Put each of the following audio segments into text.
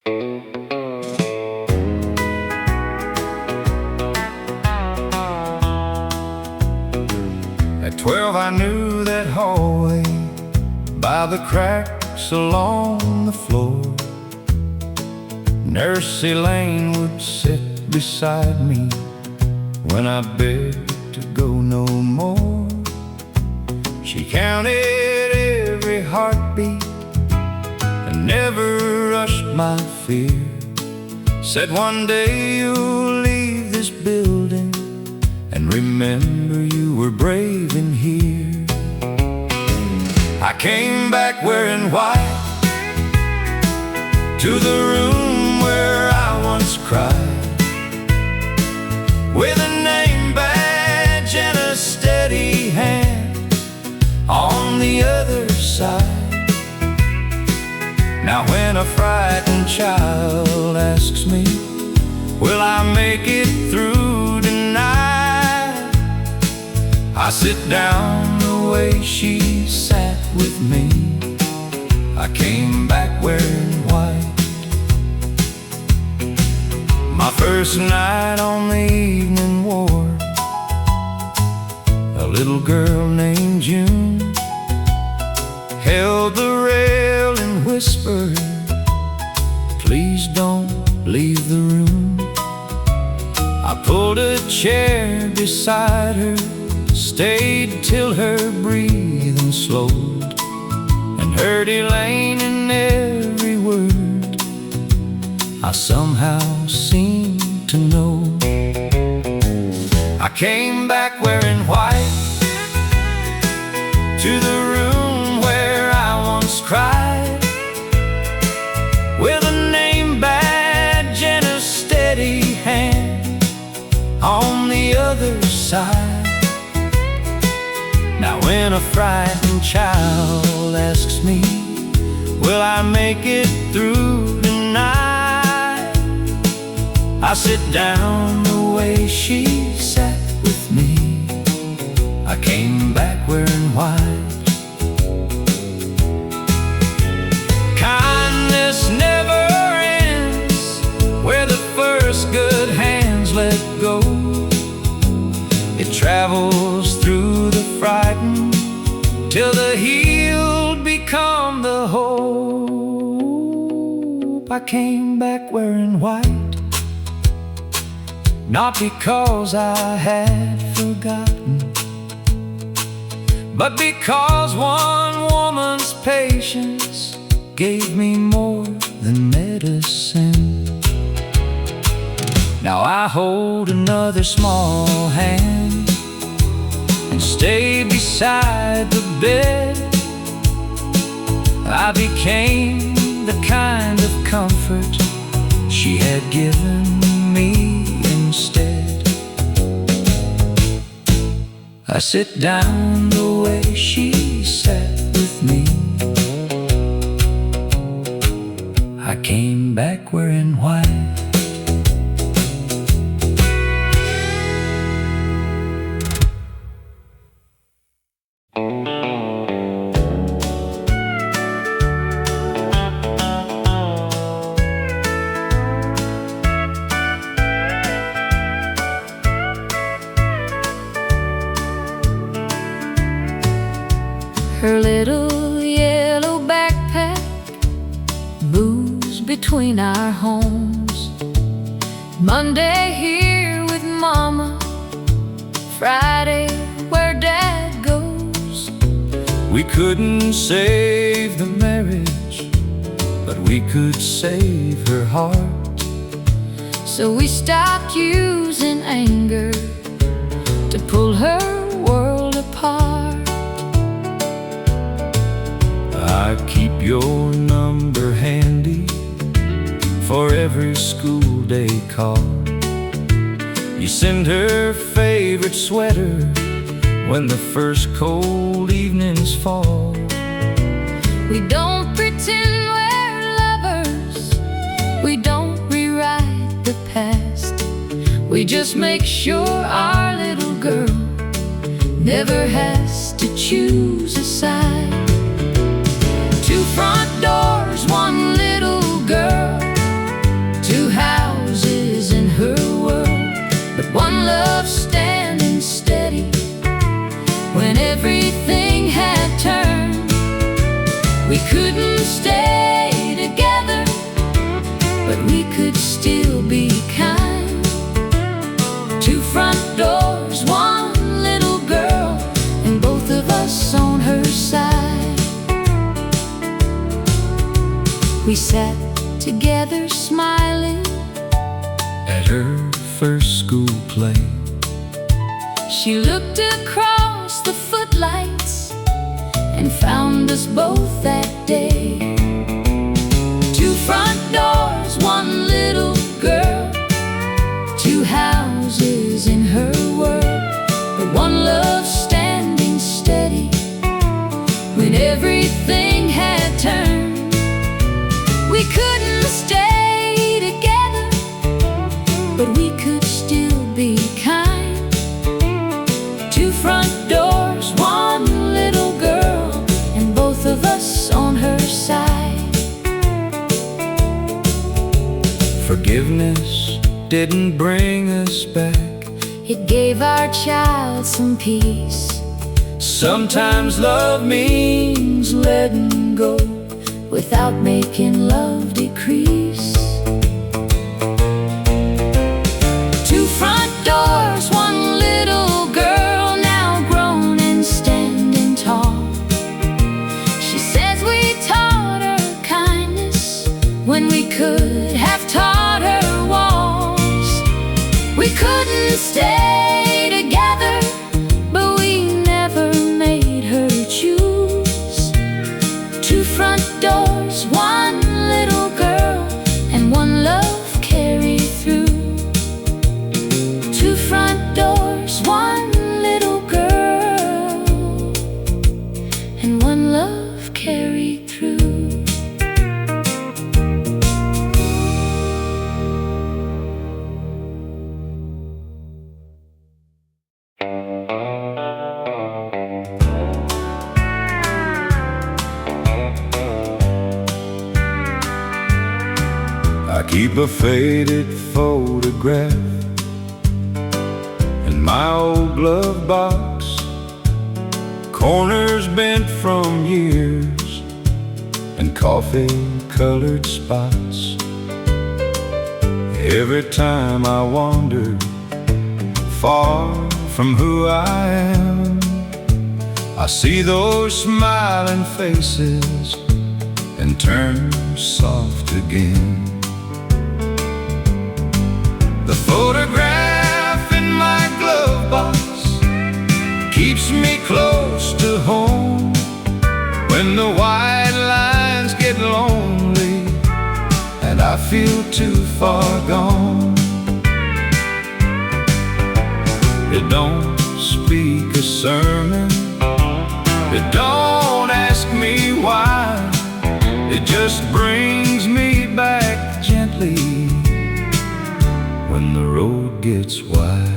At 12 I knew that hallway by the cracks along the floor. Nurse Elaine would sit beside me when I begged to go no more. She counted every heartbeat and never rushed my fear. Said one day you'll leave this building and remember you were brave in here. I came back wearing white to the room where I once cried, with a name badge and a steady hand on the other side. Now when a frightened child asks me, will I make it through tonight, I sit down the way she sat with me. I came back wearing white. My first night on the evening ward, a little girl named June held the rail and whispered, please don't leave the room. I pulled a chair beside her, stayed till her breathing slowed, and heard Elaine in every word I somehow seemed to know. I came back wearing white to the room where I once cried, with a name badge and a steady hand on the other side. Now when a frightened child asks me, will I make it through tonight, I sit down the way she sat with me. I came back wearing white. Kindness never ends where the first good hands let go. It travels through the frightened till the healed become the hope. I came back wearing white, not because I had forgotten, but because one woman's patience gave me more than medicine. Now I hold another small hand and stay beside the bed. I became the kind of comfort she had given me instead. I sit down the way she sat with me. I came back wearing white. Her little yellow backpack moves between our homes. Monday here with Mama, Friday where Dad goes. We couldn't save the marriage, but we could save her heart. So we stopped using anger to pull her world apart. I keep your number handy for every school day call. You send her favorite sweater when the first cold evenings fall. We don't pretend we're lovers, we don't rewrite the past. We just make sure our little girl never has to choose a side. Two front doors, one little girl, together smiling at her first school play. She looked across the footlights and found us both that day. Two front doors, one little girl, two houses in her world, but one love standing steady when everything had turned. We couldn't stay together, but we could still be kind. Two front doors, one little girl, and both of us on her side. Forgiveness didn't bring us back, It gave our child some peace. sometimes love means letting go Without making love decrease. Two front doors, one little girl, now grown and standing tall. She says we taught her kindness when we could have taught her walls. We couldn't stay together, but we never made her choose. Two front doors, one little girl, and one love carry through. Two front doors, one little girl, and one love carry through. I keep a faded photograph in my old glove box, corners bent from years and coffee-colored spots. Every time I wander far from who I am, I see those smiling faces and turn soft again. The photograph in my glove box keeps me close to home when the white lines get lonely and I feel too far gone. It don't speak a sermon, it don't ask me why, it just brings me back gently when the road gets wide.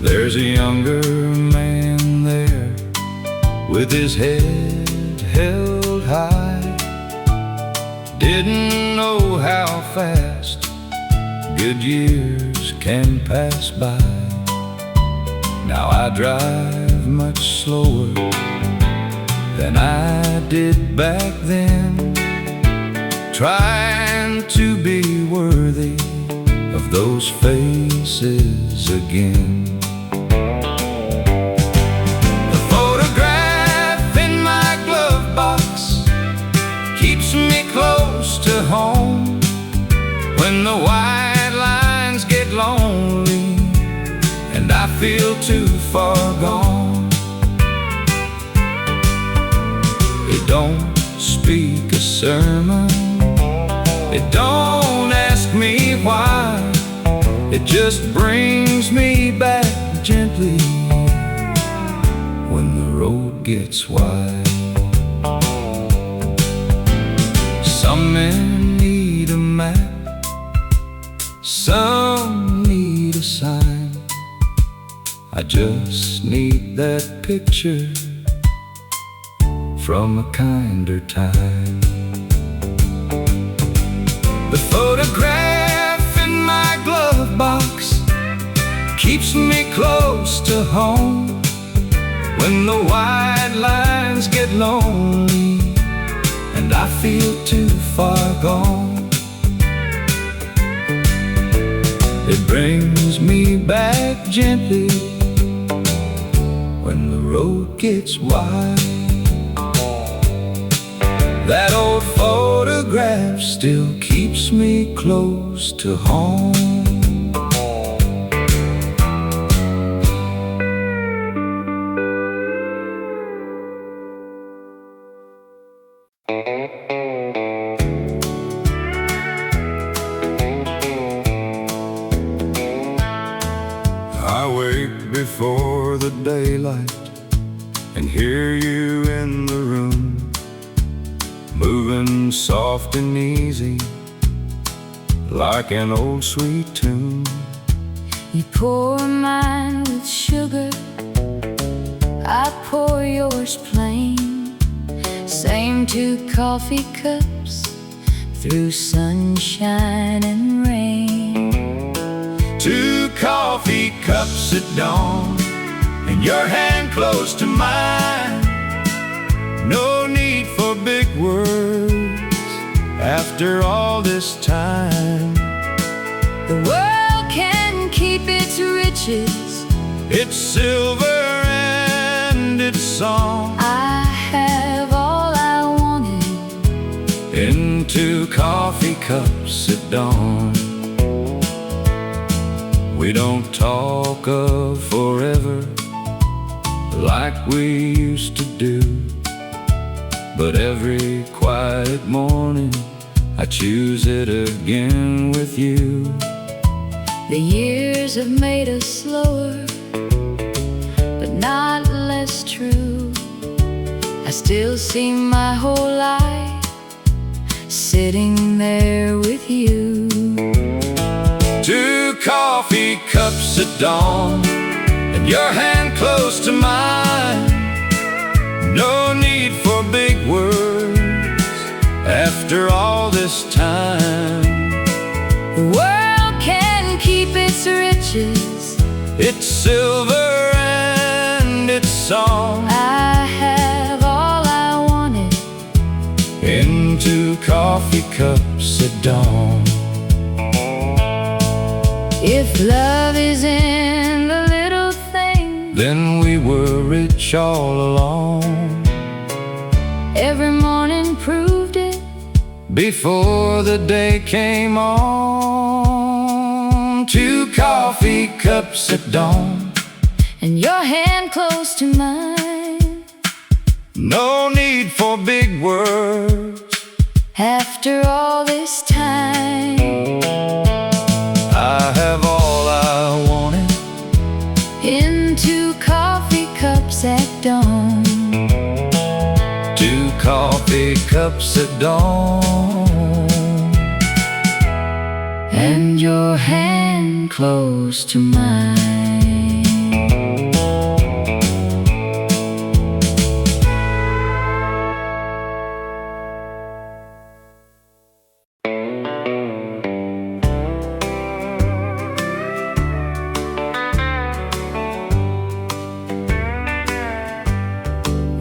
There's a younger man there with his head held high. Didn't know how fast good years can pass by. Now I drive much slower than I did back then, trying to be worthy of those faces again. The photograph in my glove box keeps me close to home when the white lines get lonely and I feel too far gone. It don't speak a sermon, it don't ask me why, it just brings me back gently when the road gets wide. Some men need a map, some need a sign. I just need that picture from a kinder time. The photograph in my glove box keeps me close to home when the white lines get lonely and I feel too far gone. It brings me back gently when the road gets wide. That old still keeps me close to home. I wake before the daylight and hear you in the room, moving soft and easy like an old sweet tune. You pour mine with sugar, I pour yours plain. Same 2 coffee cups through sunshine and rain. 2 coffee cups at dawn and your hand close to mine. No need for big words after all this time. The world can keep its riches, It's silver and it's song. I have all I wanted In 2 coffee cups at dawn. We don't talk of forever like we used to do, but every quiet morning I choose it again with you. The years have made us slower, but not less true. I still see my whole life sitting there with you. 2 coffee cups at dawn and your hand close to mine. No need for big words after all this time. The world can keep its riches, It's silver and it's song. I have all I wanted In 2 coffee cups at dawn. If love is in the little things, Then we were rich all along. every morning proved it. Before the day came on. 2 coffee cups at dawn And your hand close to mine. No need for big words After all this time, I have all I wanted in 2 coffee cups at dawn. 2 coffee cups at dawn. And your hand close to mine.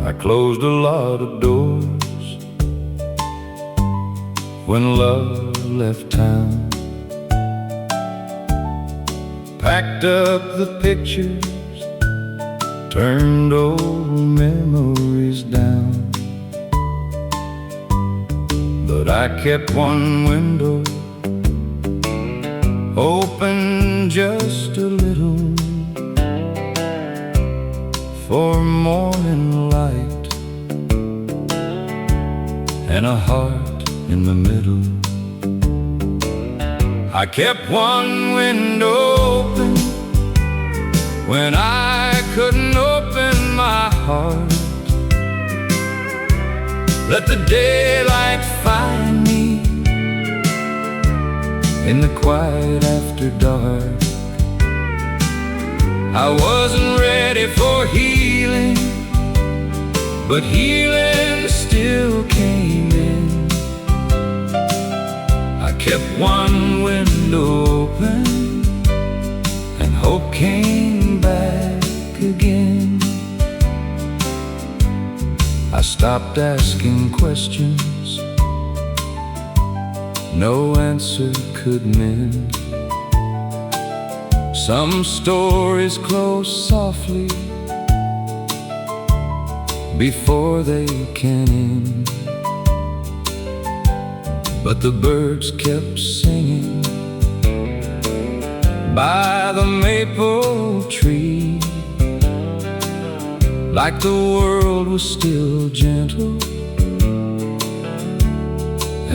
I closed a lot of doors when love left town. Packed up the pictures, turned old memories down. But I kept one window open just a little for morning light and a heart in the middle. I kept one window open when I couldn't open my heart. Let the daylight find me in the quiet after dark. I wasn't ready for healing, but healing still came in. I kept one window open and hope came back again. I stopped asking questions no answer could mend. Some stories close softly before they can end. but the birds kept singing by the maple tree, like the world was still gentle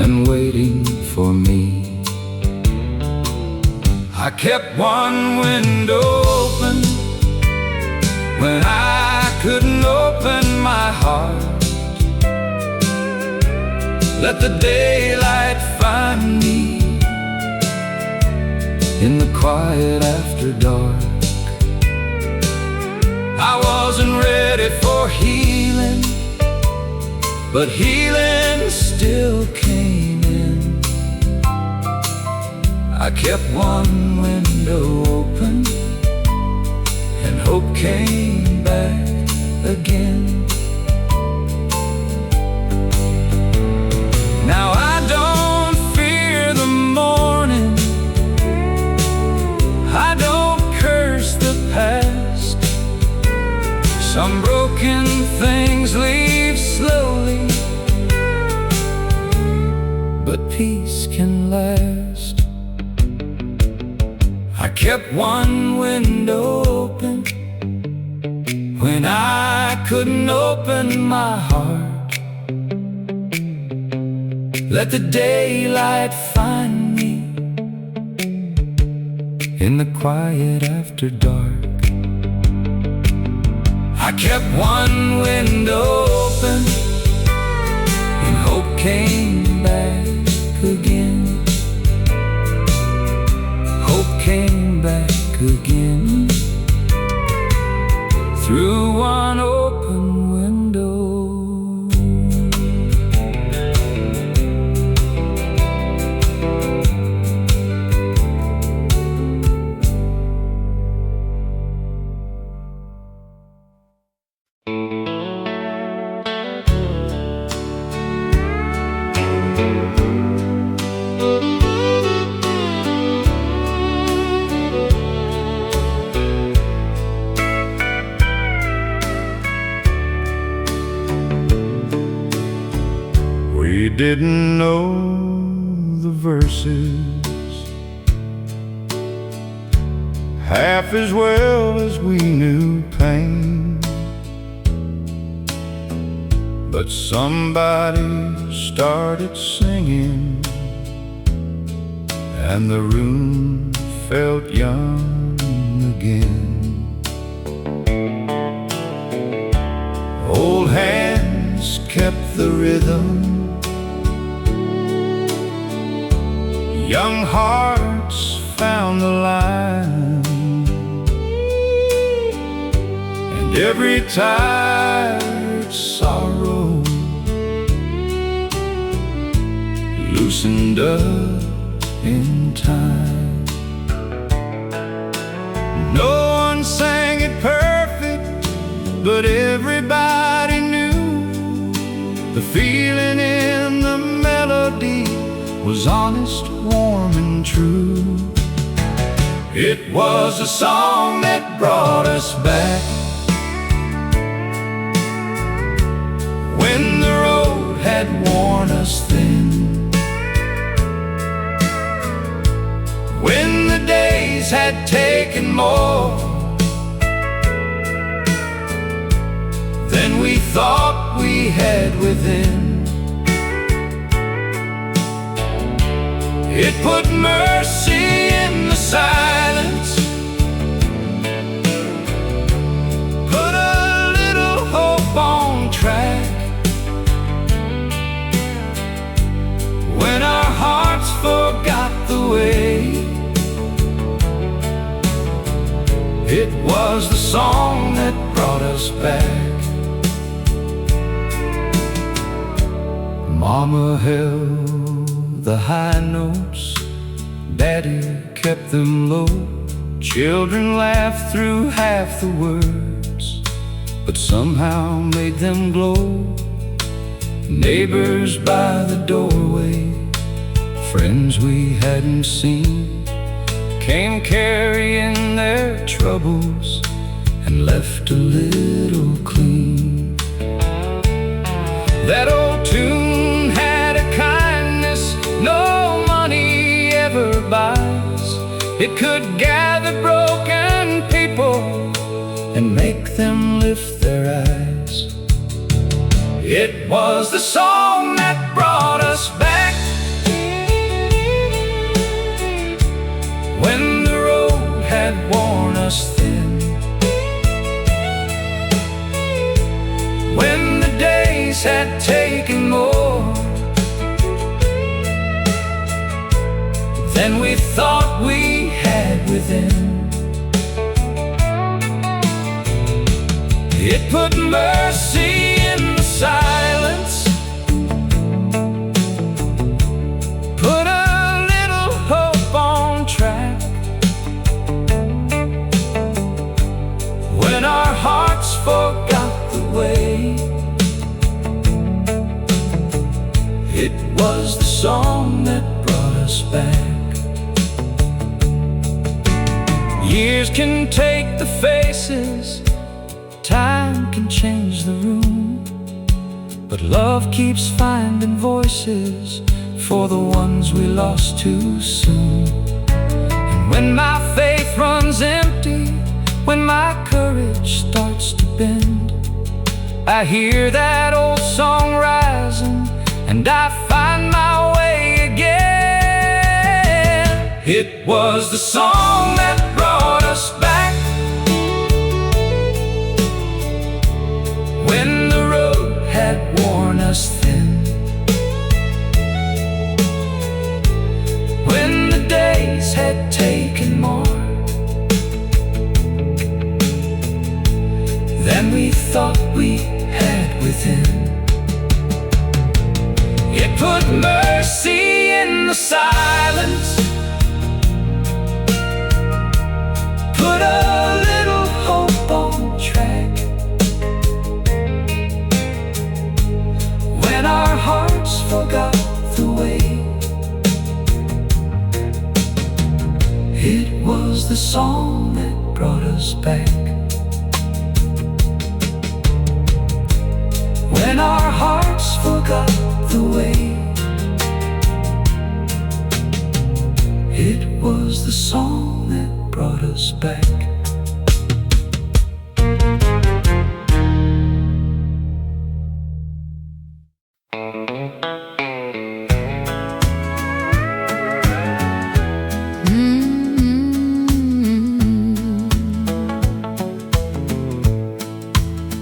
and waiting for me. I kept one window open when I couldn't open my heart. Let the daylight find me in the quiet after dark. I wasn't ready for healing, but healing still came in. I kept one window open and hope came back again. Now I don't fear the morning, I don't curse the past. Some broken things leave slowly, but peace can last. I kept one window open when I couldn't open my heart. Let the daylight find me in the quiet after dark. I kept one window open and hope came back again. Hope came back again through one open window. We didn't know the verses half as well as we knew pain, but somebody started singing and the room felt young again. Old hands kept the rhythm, young hearts found the line, and every tired sorrow loosened up in time. No one sang it perfect, but everybody knew the feeling in the melody was honest, warm and true. It was a song that brought us back when the road had worn us thin, when the days had taken more than we thought we had within. It put mercy in the silence, put a little hope on track, when our hearts forgot the way. It was the song that brought us back. Mama held the high notes, Daddy kept them low. Children laughed through half the words, but somehow made them glow. Neighbors by the doorway, friends we hadn't seen, came carrying their troubles and left a little clean. That old tune had a kindness no It could gather broken people and make them lift their eyes. It was the song that brought us back when the road had worn us thin, when the days had taken more than we thought we had within. It put mercy in the silence, put a little hope on track. When our hearts forgot the way, it was the song that brought us back. Years can take the faces, time can change the room, but love keeps finding voices for the ones we lost too soon. And when my faith runs empty, when my courage starts to bend, I hear that old song rising and I find my way again. It was the song that brought us back when the road had worn us thin, when the days had taken more than we thought we had within. It put mercy in the silence, put a little hope on track. When our hearts forgot the way, it was the song that brought us back. When our hearts forgot the way, it was the song that brought us back.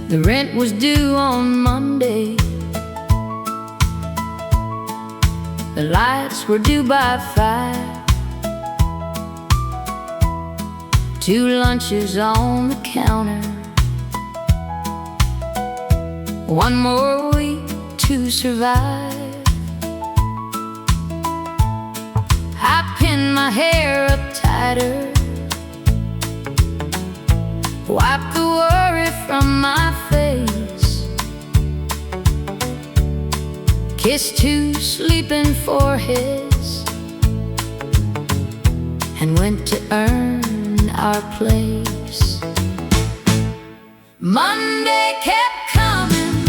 The rent was due on Monday, the lights were due by 5, 2 lunches on the counter, 1 more week to survive. I pinned my hair up tighter, wipe the worry from my face, kissed 2 sleeping foreheads, and went to earn our place. Monday kept coming,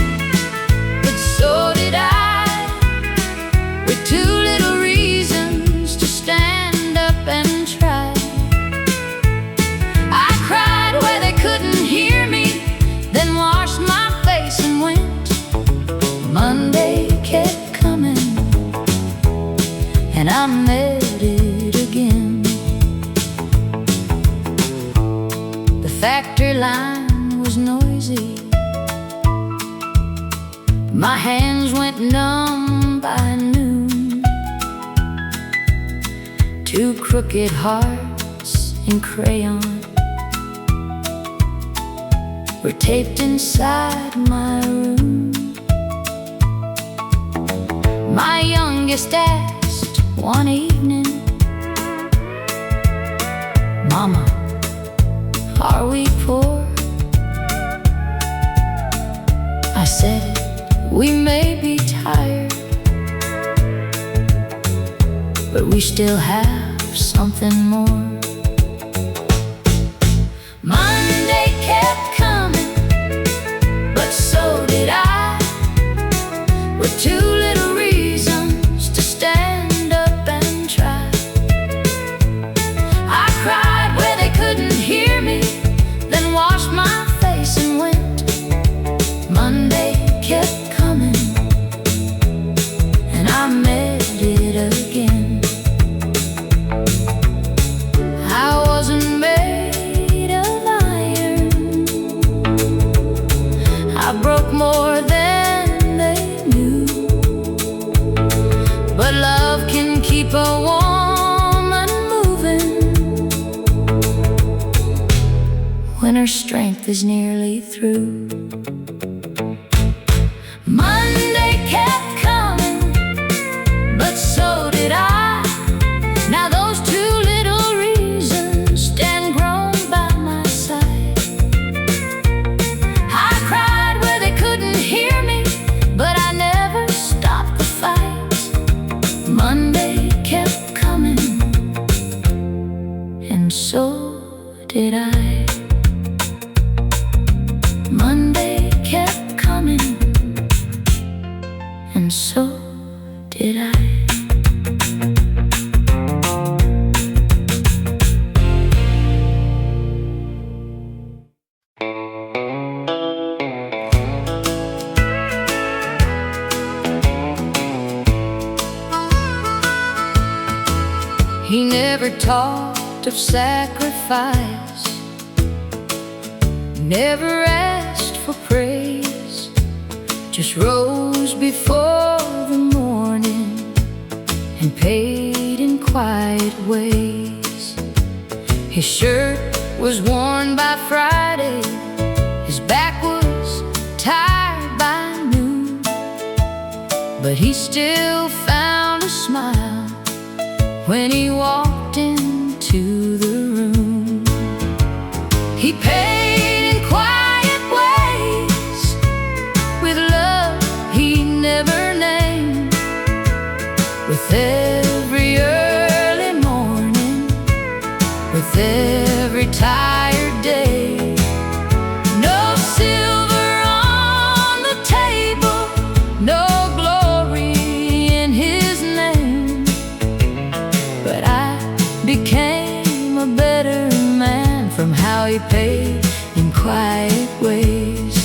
but so did I, with 2 little reasons to stand up and try. I cried where they couldn't hear me, then washed my face and went. Monday kept coming, and I met it again. The factory line was noisy, my hands went numb by noon. 2 crooked hearts in crayon were taped inside my room. My youngest asked one evening, "Mama, are we poor?" I said, "We may be tired, but we still have something more." Monday kept coming, but so did I, with 2 little reasons to stand up and try. I her strength is nearly through. Monday kept coming, but so did I. Now those two little reasons stand grown by my side. I cried where they couldn't hear me, but I never stopped the fight. Monday kept coming, and so did I. Monday kept coming, and so did I. He never talked of sacrifice, never asked for praise, just rose before the morning and paid in quiet ways. His shirt was worn by Friday, his back was tired by noon, but he still found a smile when he walked into the room. He paid in quiet ways, with love he never named, with every early morning, with every tired day. No silver on the table, no glory in his name, but I became a better man from how he paid in quiet ways.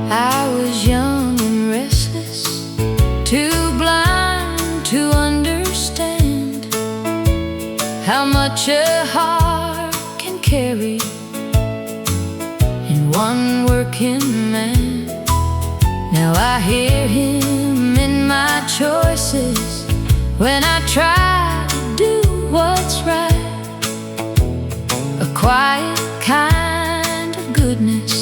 I was young and restless, too blind to understand how much a heart can carry in one working man. Now I hear him in my choices when I try to do what's right. A quiet kind of goodness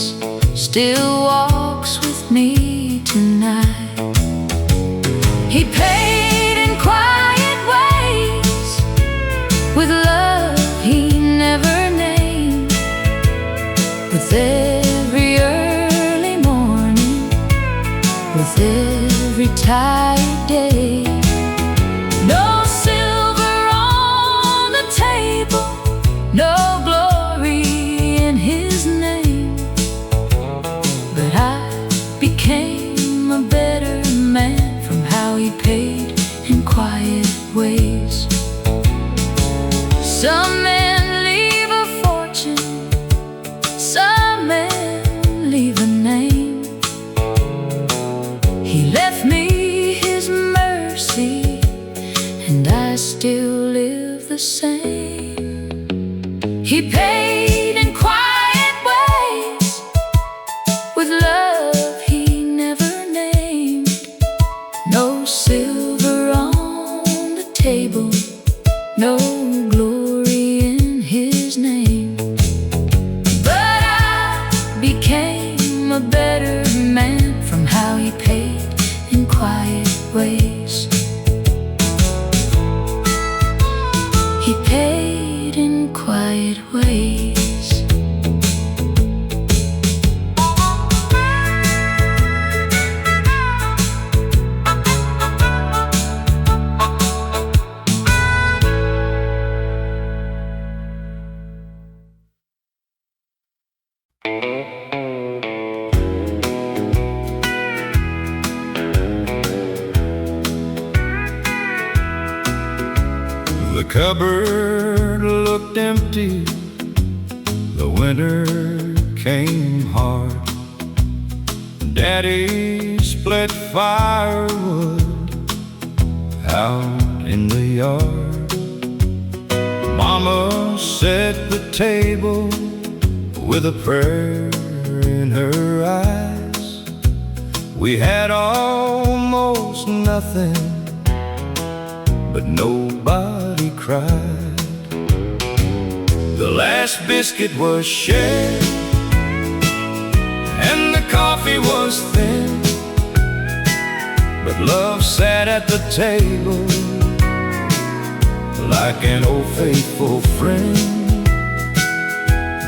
still walks with me tonight. He paid in quiet ways, with love he never named, with every early morning, with every tired day. No silver on the table, no glory in his name, but I became a better man from how he paid in quiet ways. Some men leave a fortune, some men leave a name. He left me his mercy, and I still live the same. He paid in quiet ways, with love he never named. No silver on the table, no glory in his name, but I became a better man from how he paid in quiet ways. He paid in quiet ways. The cupboard looked empty, the winter came hard. Daddy split firewood out in the yard. Mama set the table with a prayer in her eyes. We had almost nothing, but nobody cried. The last biscuit was shared, and the coffee was thin, but love sat at the table like an old faithful friend.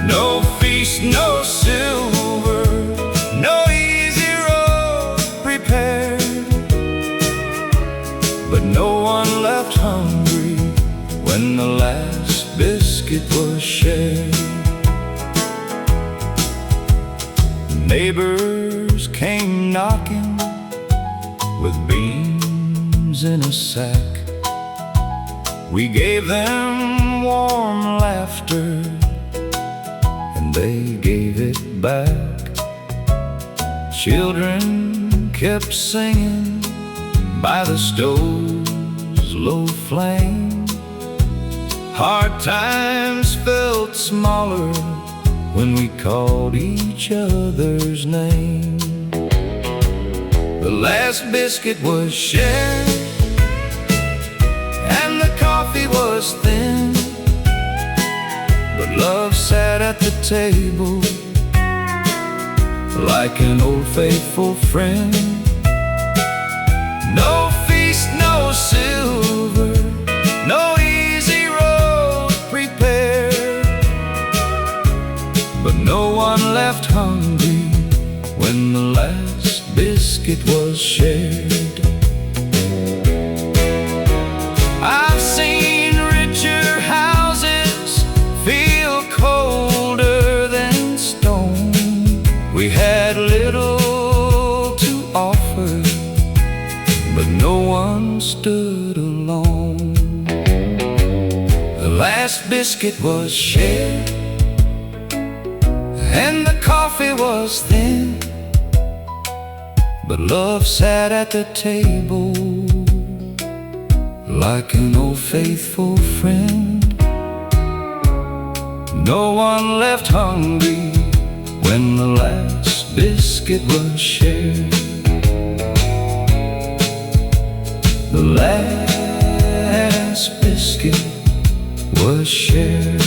No feast, no silver, no easy road prepared, but no one left hungry when the last biscuit was shared. Neighbors came knocking with beans in a sack. We gave them warm laughter, and they gave it back. Children kept singing by the stove's low flame. Hard times felt smaller when we called each other's name. The last biscuit was shared, and the coffee was thin, but love sat at the table like an old faithful friend. No feast, no silver, no easy road prepared, but no one left hungry when the last biscuit was shared. I've seen richer houses feel colder than stone. We had little to offer, but no one stood alone. The last biscuit was shared, and the coffee was thin, but love sat at the table like an old faithful friend. No one left hungry when the last biscuit was shared. The last biscuit was shared.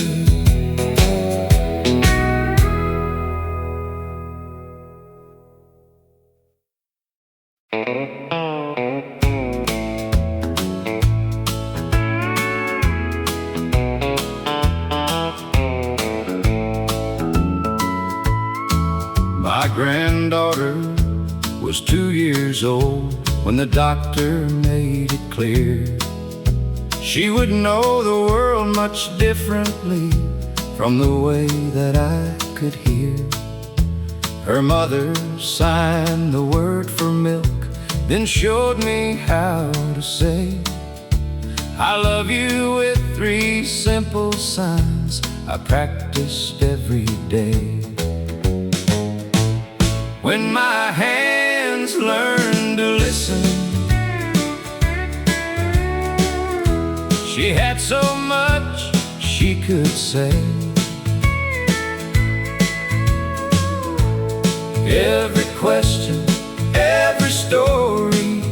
My granddaughter was 2 years old when the doctor made it clear she would know the world much differently from the way that I could hear. Her mother signed the word for milk, then showed me how to say I love you with 3 simple signs I practiced every day. When my hands learned to listen, she had so much she could say. Every question, every story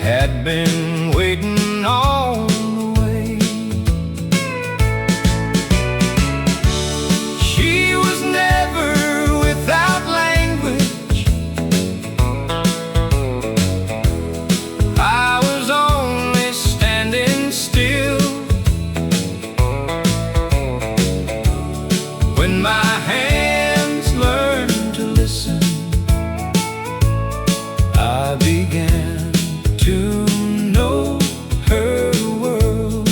had been waiting on the way. She was never without language. I was only standing still when my hands learned to listen. I began to know her world.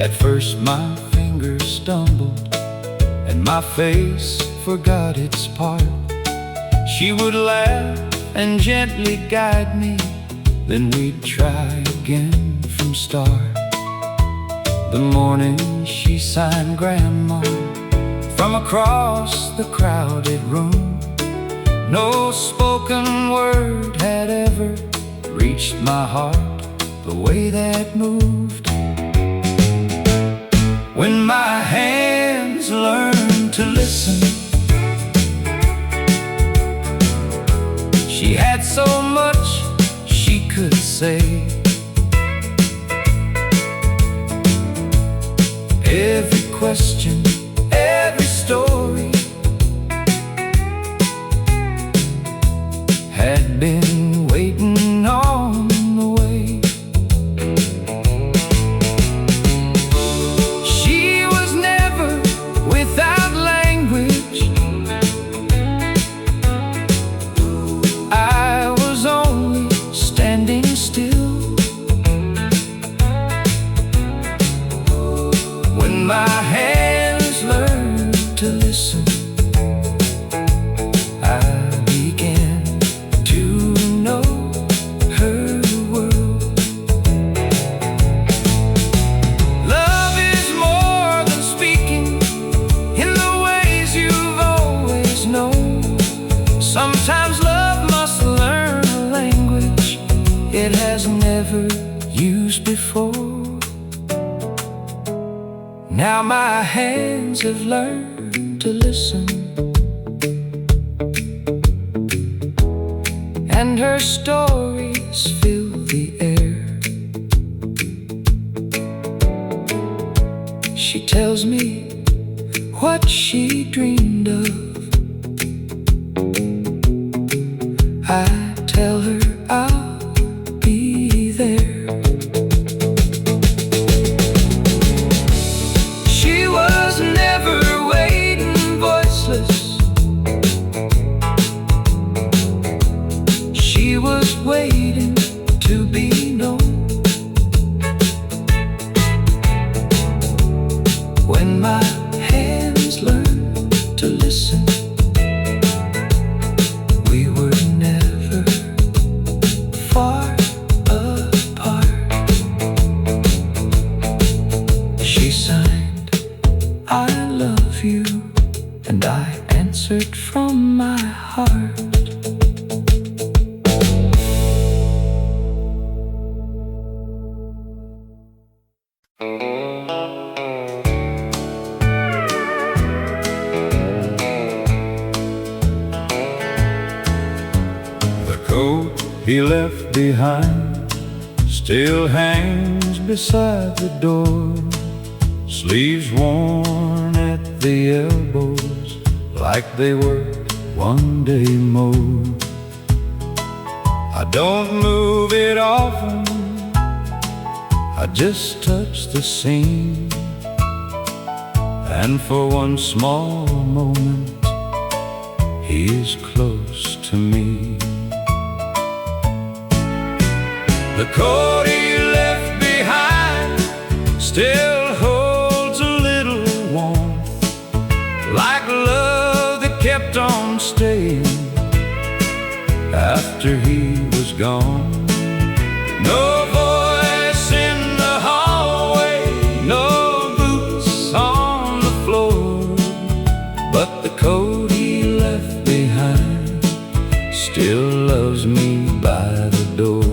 At first my fingers stumbled and my face forgot its part. She would laugh and gently guide me, then we'd try again from start. The morning she signed Grandma from across the crowded room. No spoken word had ever reached my heart, the way that moved. When my hands learned to listen, she had so much she could say. Every question, every story had been waiting on the way. She was never without language. I was only standing still. When my hands learned to listen, I began to know her world. Love is more than speaking in the ways you've always known. Sometimes love must learn a language it has never used before. Now my hands have learned to listen, and her stories fill the air. She tells me what she dreamed of. I tell her I'll be there. She was never waiting, voiceless. She was waiting to be known. When my hands learned to listen, we were never far apart. She signed, I love you, and I answered from my heart. The coat he left behind still hangs beside the door. Sleeves worn at the elbows like they were one day mowed. I don't move it often, I just touch the seam, and for one small moment he is close to me. The coat he left behind still holds a little warmth, like love that kept on staying after he was gone. No voice in the hallway, no boots on the floor, but the coat he left behind still loves me by the door.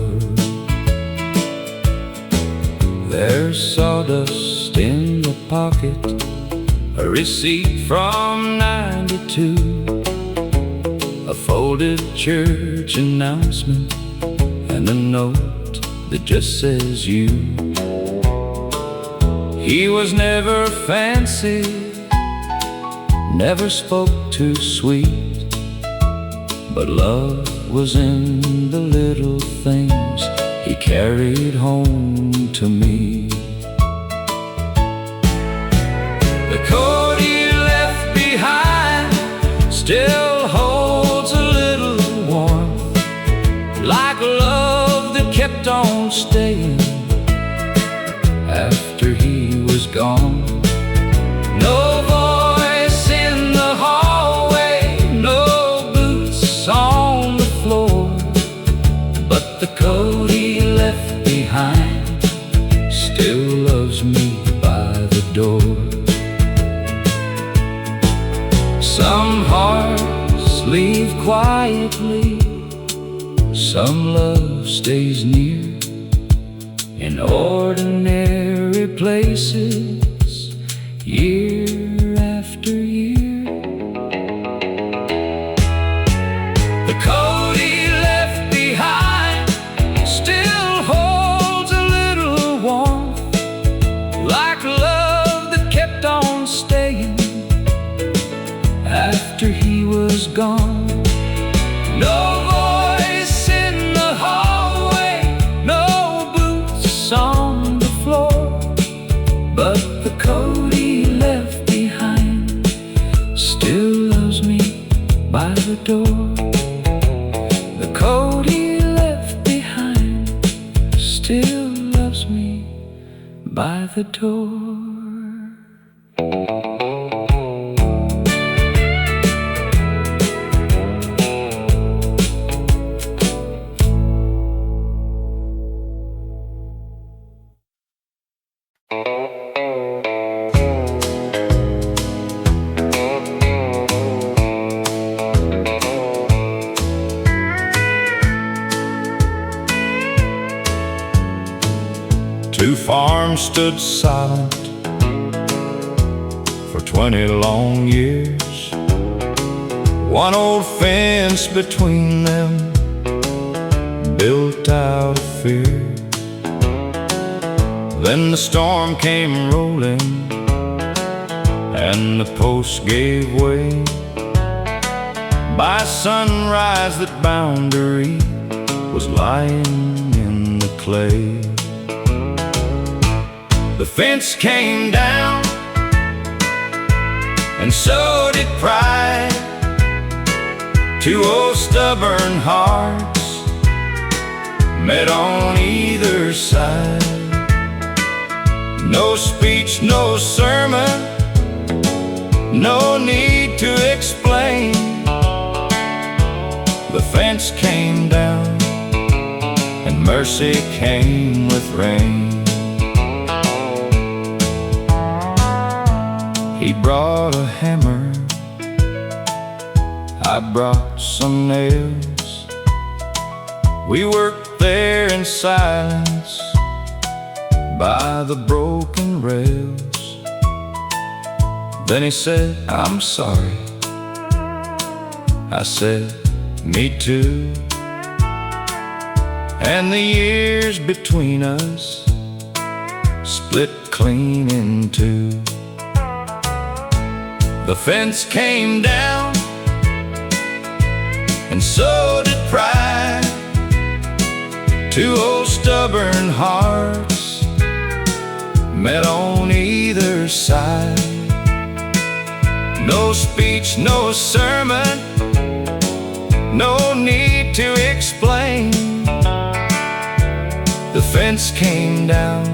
There's sawdust in the pocket, a receipt from '92, a folded church announcement, and a note that just says you. He was never fancy, never spoke too sweet, but love was in the little things he carried home to me. The coat he left behind still holds a little warmth, like love that kept on staying after he was gone. No voice in the hallway, no boots on the floor, but the coat he left behind still loves me by the door. Some hearts leave quietly, Some love stays near in ordinary places, year after year. The coat he left behind still holds a little warmth, like love that kept on staying after he was gone. No voice in the hallway, no boots on the floor, but the coat he left behind still loves me by the door. The coat he left behind still loves me by the door. Two farms stood silent for 20 long years, one old fence between them built out of fear. Then the storm came rolling and the post gave way. By sunrise that boundary was lying in the clay. The fence came down, and so did pride. Two old stubborn hearts met on either side. No speech, no sermon, no need to explain. The fence came down, and mercy came with rain. He brought a hammer, I brought some nails. We worked there in silence by the broken rails. Then he said, "I'm sorry." I said, "Me too." And the years between us split clean in two. The fence came down, and so did pride. Two old stubborn hearts met on either side. No speech, no sermon, no need to explain. The fence came down,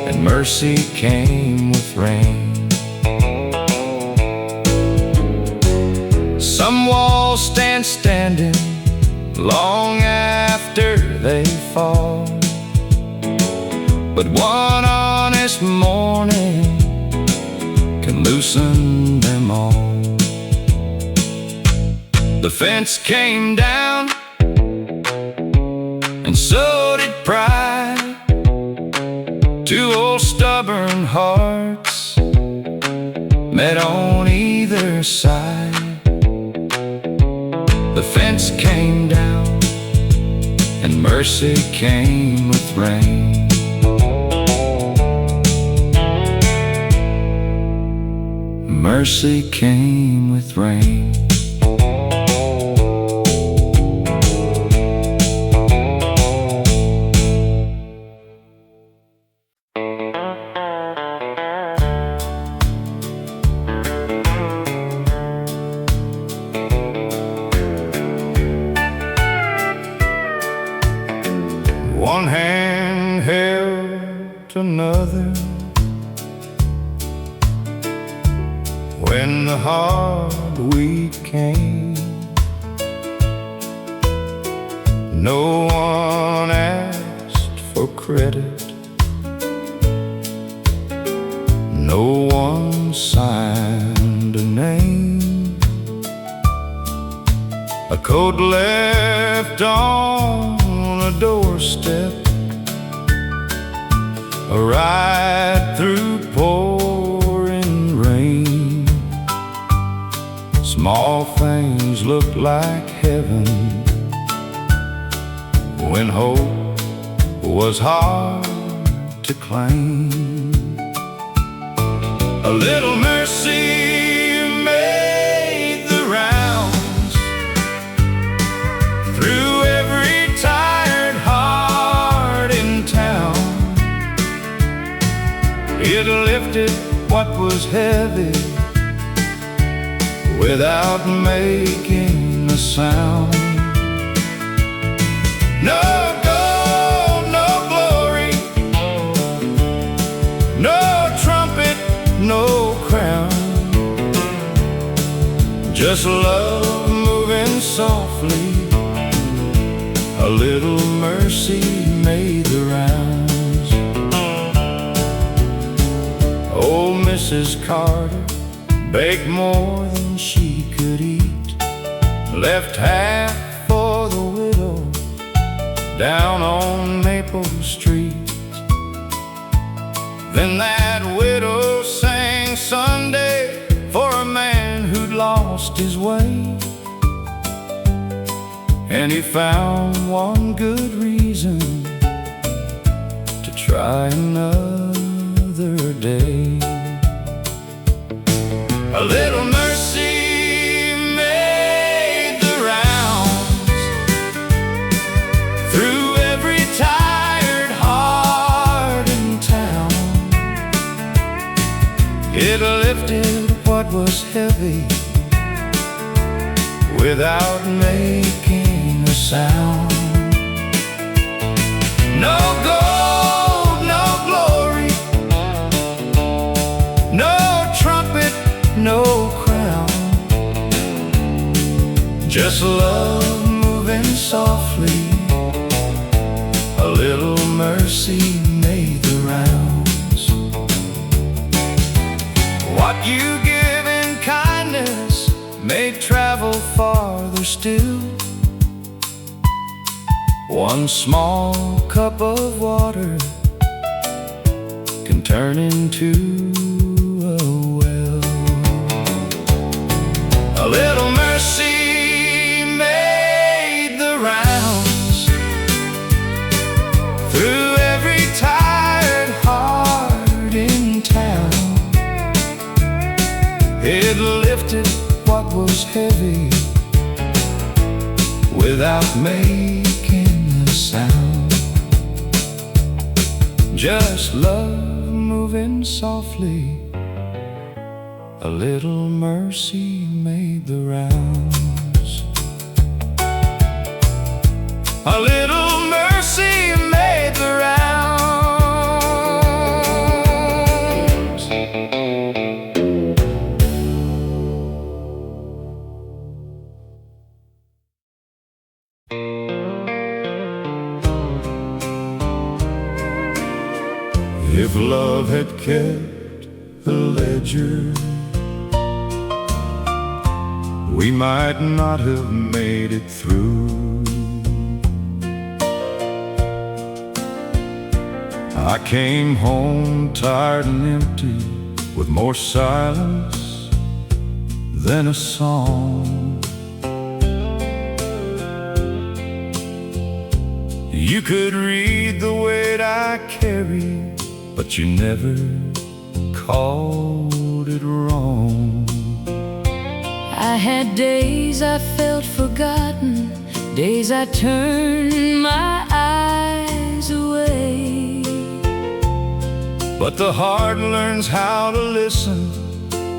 and mercy came with rain. Some walls stand standing long after they fall, but one honest morning can loosen them all. The fence came down, and so did pride. Two old stubborn hearts met on either side. The fence came down, and mercy came with rain. Mercy came with rain. One hand held another when the hard week came. No one asked for credit, no one signed a name. a coat left on a doorstep, a ride through pouring rain. Small things look like heaven when hope was hard to claim. A little mercy made the rounds through every tired heart in town. It lifted what was heavy without making a sound. No gold, no glory, no trumpet, no crown, just love moving softly. A little mercy made the rounds. Old Mrs. Carter baked more than she could eat, left half for the widow down on Maple Street. Then that widow sang Sunday for a man who'd lost his way, and he found one good reason to try another day. A little mercy made the rounds through every tired heart in town. It lifted what was heavy without making a sound. No gold, no glory, no trumpet, no crown, just love moving softly. A little mercy made the rounds. What you give in kindness may travel farther still. One small cup of water can turn into a well. A little mercy made the rounds through every tired heart in town. It lifted what was heavy without making a sound. Just love moving softly. A little mercy made the rounds. A little mercy made the rounds. If love had kept a ledger, we might not have made it through. I came home tired and empty, with more silence than a song. You could read the weight I carry, but you never called it wrong. I had days I felt forgotten, days I turned my eyes away. But the heart learns how to listen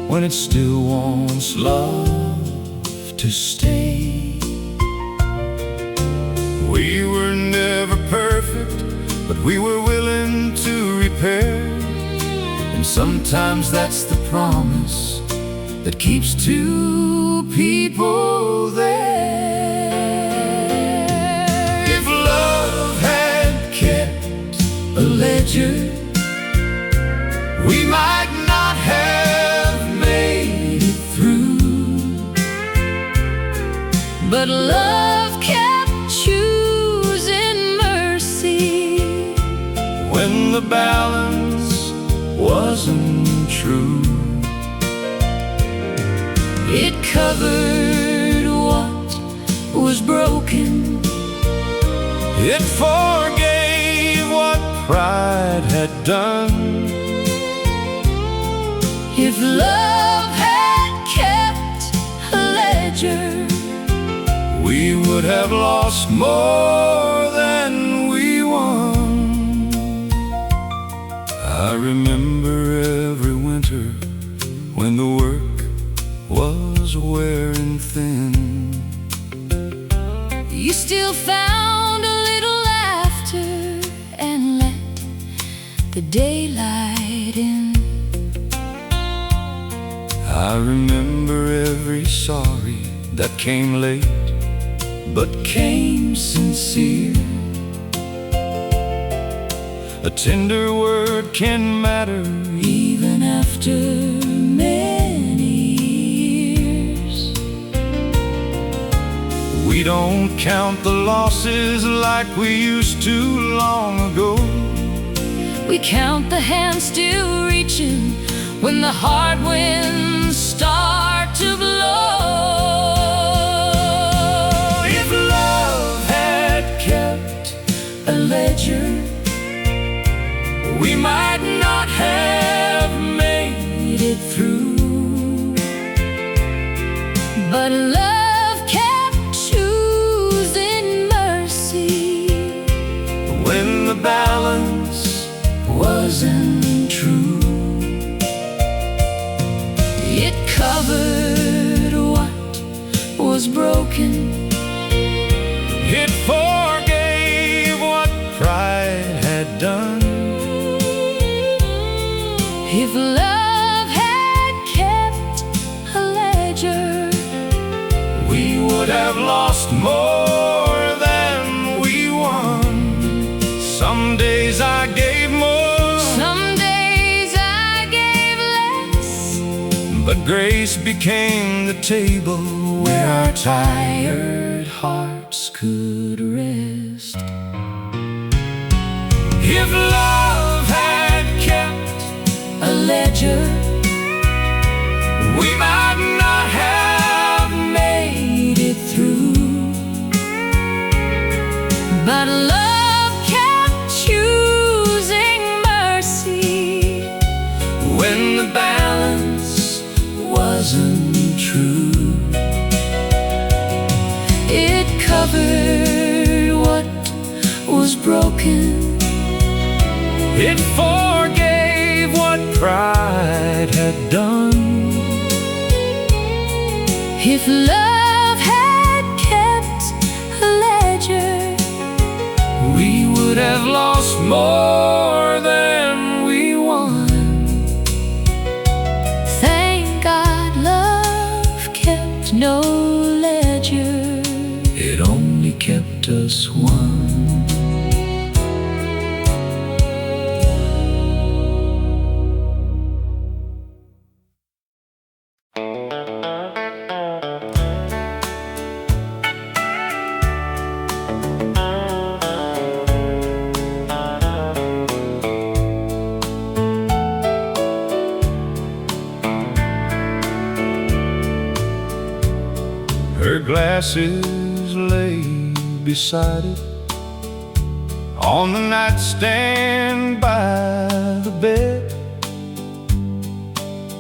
when it still wants love to stay. We were never perfect, but we were willing to repair. And sometimes that's the promise that keeps two people there. If love had kept a ledger, we might not have made it through. but love kept choosing mercy. When the balance wasn't true, it covered what was broken. it forgave what pride had done. If love had kept a ledger, we would have lost more than we won. I remember every winter when the work was wearing thin. you still found a little laughter and let the daylight in. I remember every sorry that came late but came sincere. A tender word can matter Even after many years, we don't count the losses like we used to long ago. we count the hands still reaching when the hard winds start to blow. If love had kept A ledger, we might not have made it through. but love kept choosing mercy. When the balance Wasn't true, it covered what was broken. it forgave what pride had done. If love had kept a ledger, We would have lost more than we won. Some days I gave more, some days I gave less, but grace became the table where our tired hearts could rest. If love had kept a ledger, we might not have made it through, but love kept choosing mercy. when the balance Wasn't true, it covered what was broken. it forgave what pride had done. If love had kept a ledger, We would have lost more than we won. thank God love kept no ledger. It only kept us one. Her glasses lay beside it on the nightstand by the bed,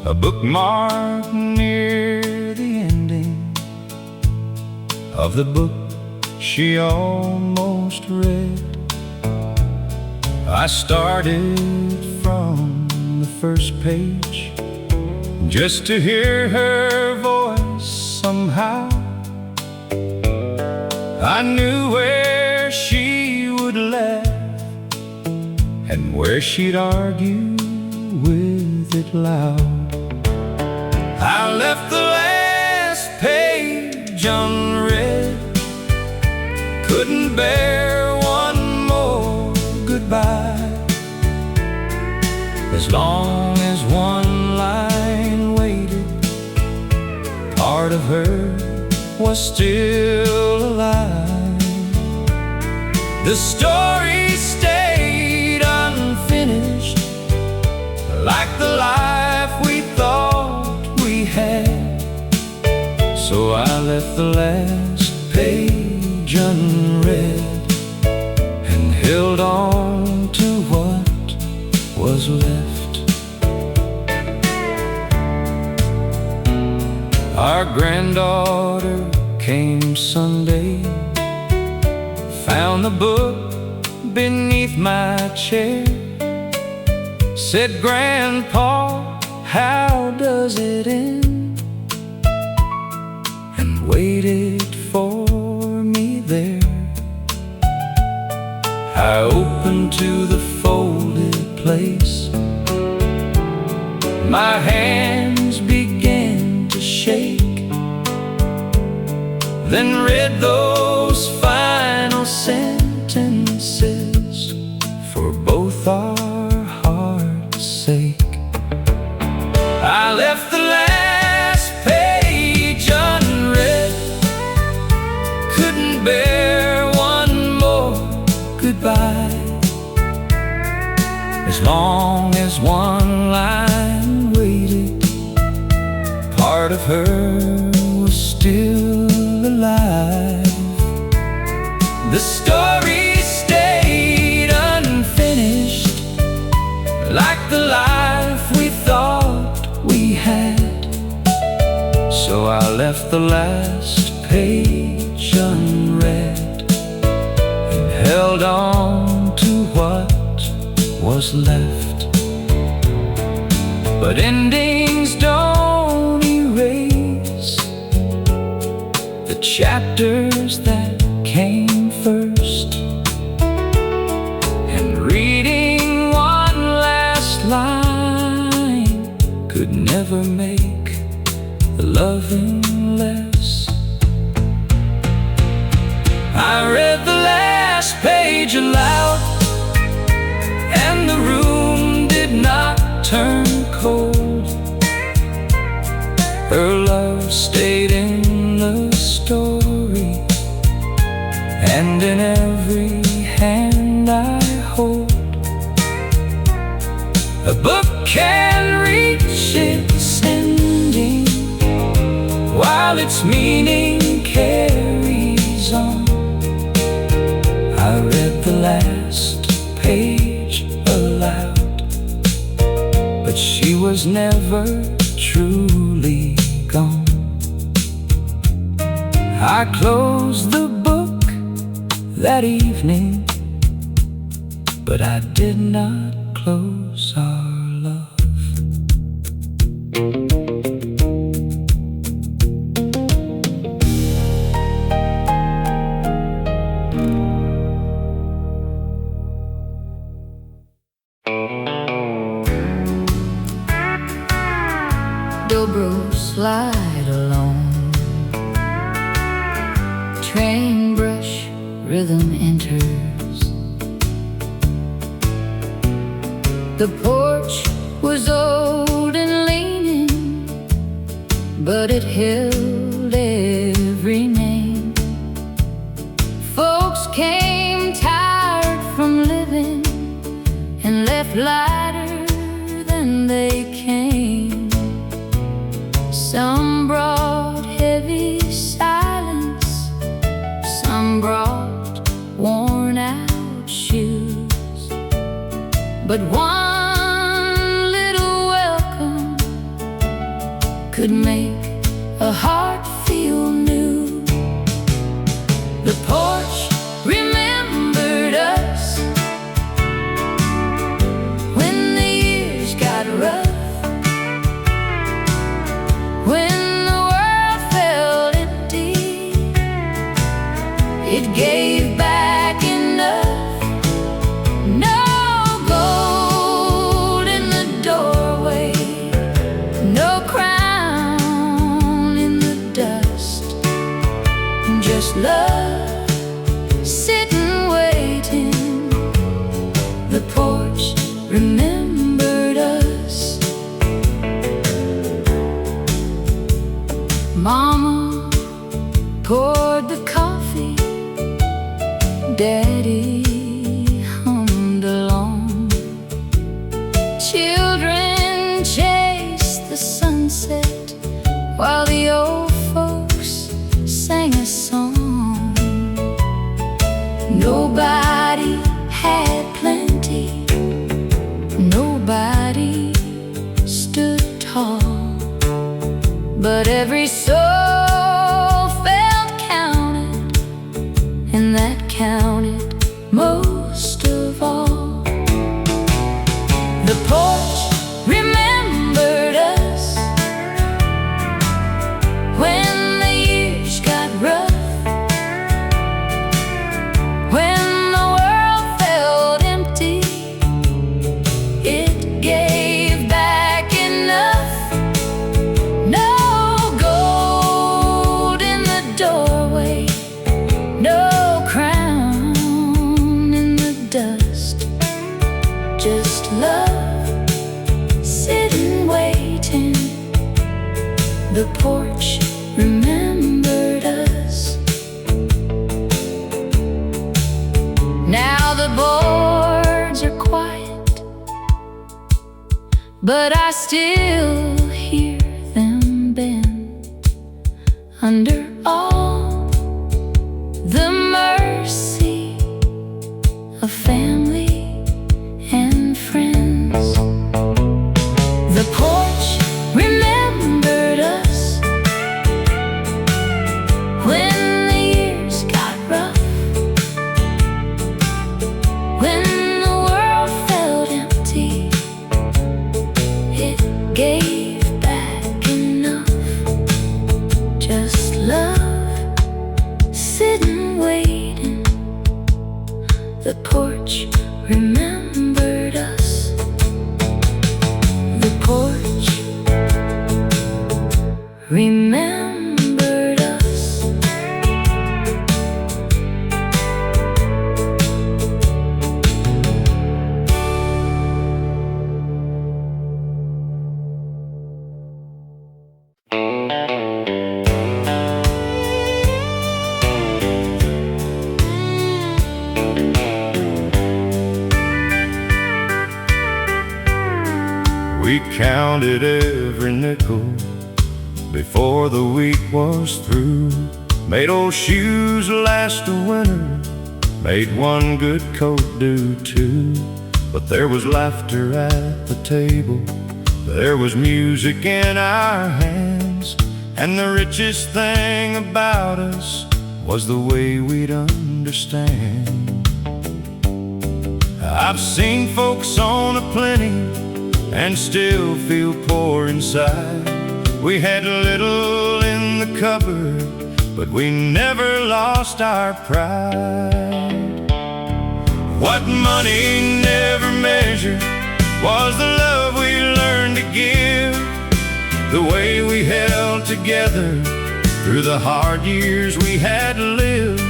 a bookmark near the ending of the book she almost read. I started from the first page just to hear her voice somehow. I knew where she would laugh and where she'd argue with it loud. I left the last page unread, couldn't bear one more goodbye. As long as one line waited, part of her was still alive. The story stayed unfinished, like the life we thought we had. So I left the last page unread and held on to what was left. Our granddaughter came Sunday, found the book beneath my chair, said, "Grandpa, how does it end?" and waited for me there. I opened to the folded place, my hands began to shake, then read those final sentences for both our hearts' sake. I left the last page unread, couldn't bear one more goodbye. As long as one line waited, part of her was still alive. The story stayed unfinished, like the life we thought we had. So I left the last page unread and held on to what was left. But endings don't erase the chapters that came first, and reading one last line could never make the loving less. I read the last page aloud, and the room did not turn cold. Her love stayed in the story, and in every hand I hold. A book can reach its ending while its meaning carries on. I read the last page aloud, but she was never truly gone. I closed the book that evening, but I did not close our love. Dobro slide along, train brush rhythm enters. The porch was old and leaning, but it held every name. Folks came tired from living and left lighter than they came. Some brought heavy silence, some brought worn out shoes, but one little welcome could make a heart feel new. The porch remembered us when the years got rough, when the world felt empty. It gave back enough. No gold in the doorway, no crown in the dust, just love sitting waiting. The porch remembered us. Mama poured the coffee, Daddy hummed along. Children chased the sunset while the old folks sang a song. Nobody had plenty, nobody stood tall, but every soul felt counted, and that counted most of all. The porch remembered us when the years got rough, when the world felt empty. It gave back enough. No gold in the doorway, no crown in the dust, just love sitting waiting. The porch remembered us. Now the boards are quiet, but I still hear them bend under all the mercy of family and friends. The porch remembered us when the years got rough, when the world felt empty. It gave back enough, just love sitting waiting. The porch remembered us. The porch remembered us. We counted every nickel before the week was through. Made old shoes last a winter, made one good coat do two. But there was laughter at the table, there was music in our hands, and the richest thing about us was the way we'd understand. I've seen folks own a plenty and still feel poor inside. We had little in the cupboard, but we never lost our pride. What money never measured was the love we learned to give, the way we held together through the hard years we had lived.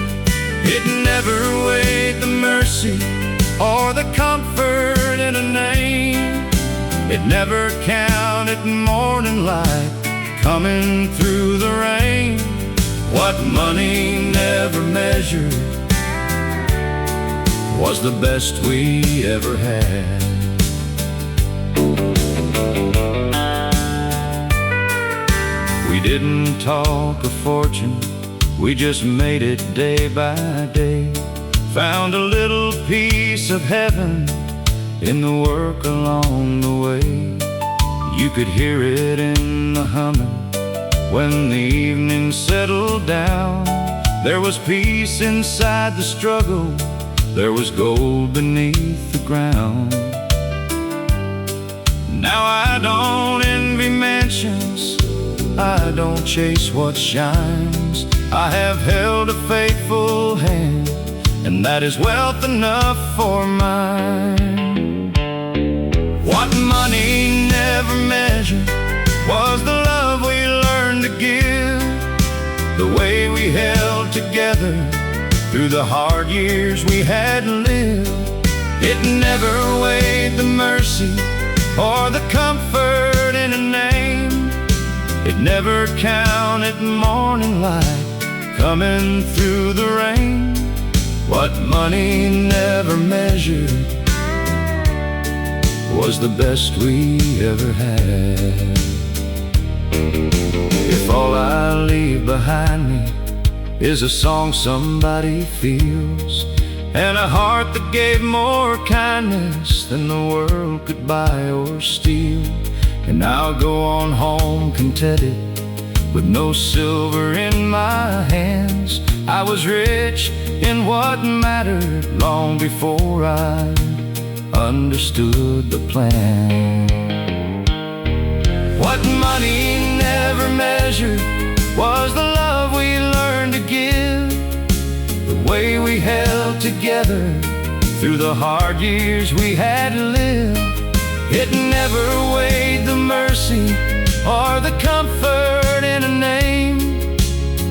It never weighed the mercy or the comfort in a name. It never counted morning light coming through the rain. What money never measured was the best we ever had. We didn't talk a fortune, we just made it day by day. Found a little piece of heaven in the work along the way. You could hear it in the humming when the evening settled down. There was peace inside the struggle, there was gold beneath the ground. Now I don't envy mansions, I don't chase what shines. I have held a faithful hand, and that is wealth enough for mine. What money never measured was the love we learned to give, the way we held together through the hard years we had lived. It never weighed the mercy or the comfort in a name. It never counted morning light coming through the rain. What money never measured was the best we ever had. If all I leave behind me is a song somebody feels, and a heart that gave more kindness than the world could buy or steal, and I'll go on home contented with no silver in my hands. I was rich in what mattered long before I understood the plan. What money never measured was the love we learned to give, the way we held together through the hard years we had lived. It never weighed the mercy or the comfort in a name.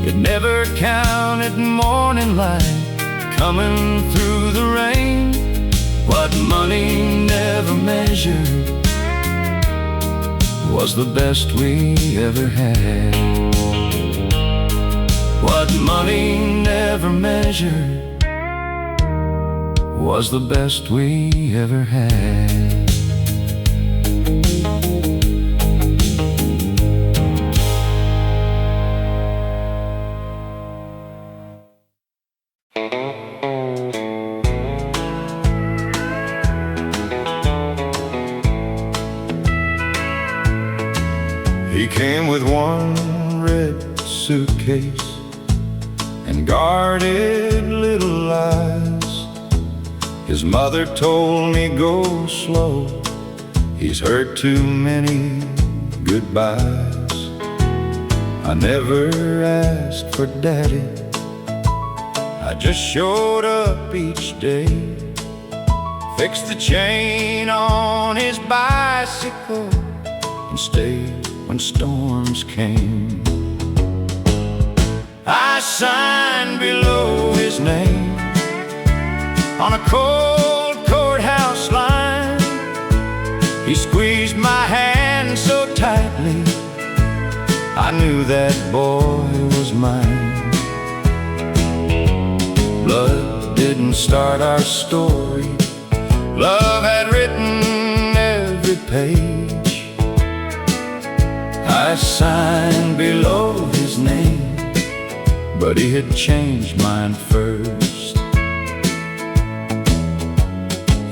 It never counted morning light coming through the rain. What money never measured was the best we ever had. What money never measured was the best we ever had. He came with one red suitcase and guarded little lies. His mother told me, go slow, he's heard too many goodbyes. I never asked for daddy, I just showed up each day, fixed the chain on his bicycle, and stayed when storms came. I signed below his name on a cold courthouse line. He squeezed my hand so tightly, I knew that boy was mine. Blood didn't start our story, love had written every page. I signed below his name, but he had changed mine first.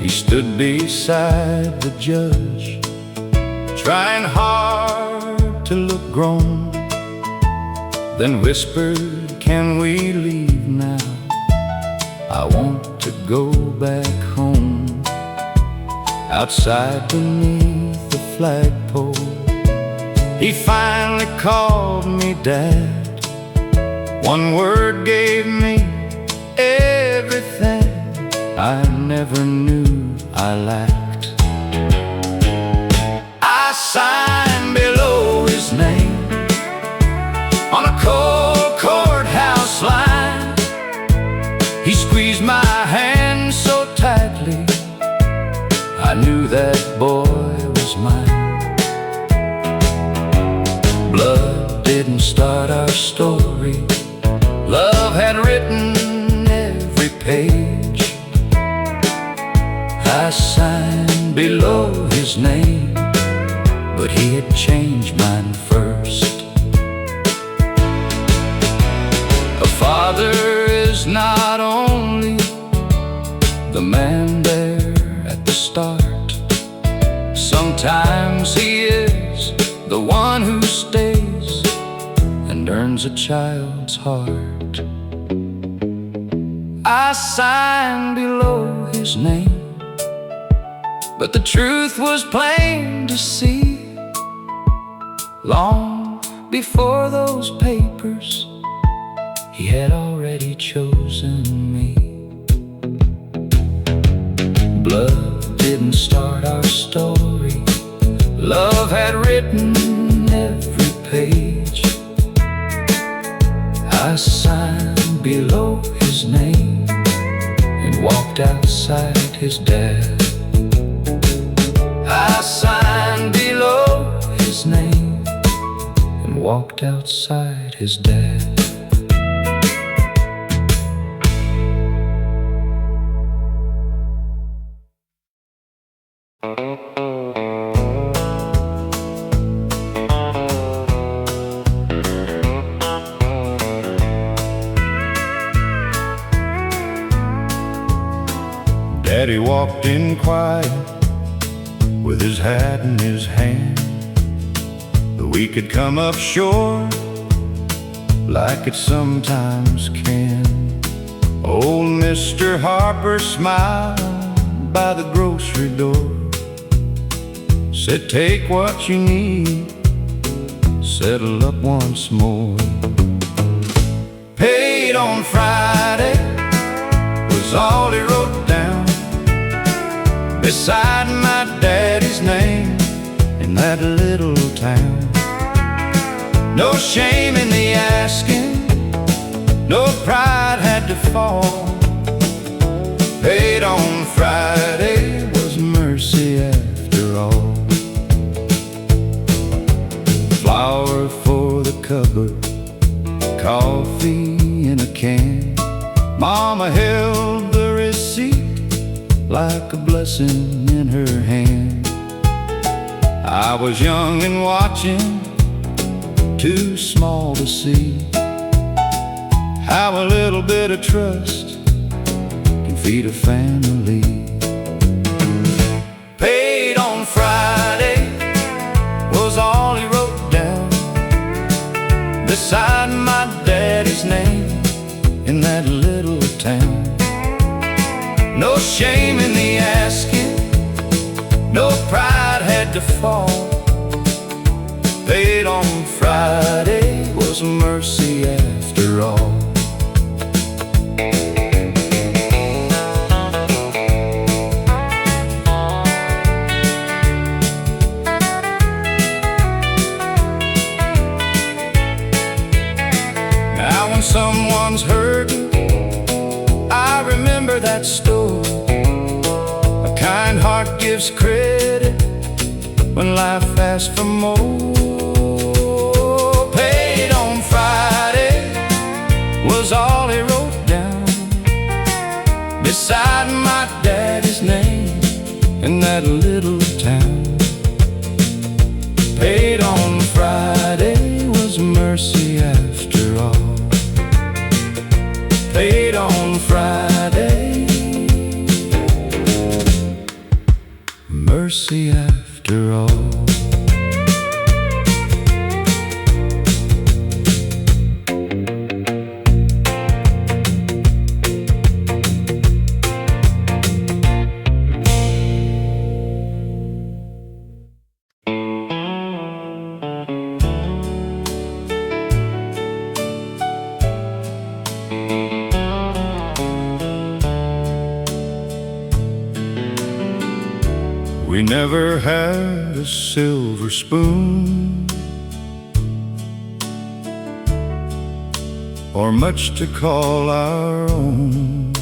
He stood beside the judge, trying hard to look grown, then whispered, can we leave now? I want to go back home. Outside beneath the flagpole, he finally called me Dad. One word gave me everything I never knew I lacked. I signed below his name on a cold courthouse line. He squeezed my hand so tightly, I knew that boy was mine. Blood didn't start our story, love had written every page. I signed below his name, but he had changed mine first. A father is not only the man there at the start. Sometimes he is the one who stays and earns a child's heart. I signed below his name, but the truth was plain to see. Long before those papers, he had already chosen me. Blood didn't start our story, love had written every page. I signed below his name and walked outside his dad. I signed below his name and walked outside his dad. Daddy walked in quiet with his hat in his hand. The week could come up short like it sometimes can. Old Mr. Harper smiled by the grocery door, said, take what you need, settle up once more. Paid on Friday was all he wrote down beside my daddy's name in that little town. No shame in the asking, no pride had to fall. Paid on Friday was mercy after all. Flour for the cupboard, coffee in a can. Mama held the receipt like a blessing in her hand. I was young and watching, too small to see how a little bit of trust can feed a family. Paid on Friday was all he wrote down beside my daddy's name in that little town. No shame in the asking, no pride had to fall. Paid on Friday was mercy after all. Now when someone's hurting, I remember that story. A kind heart gives credit when life asks for more. Paid on Friday was all he wrote down beside my daddy's name in that little town. Paid on Friday was mercy after all. Paid on Friday, mercy after all. We never had a silver spoon or much to call our own.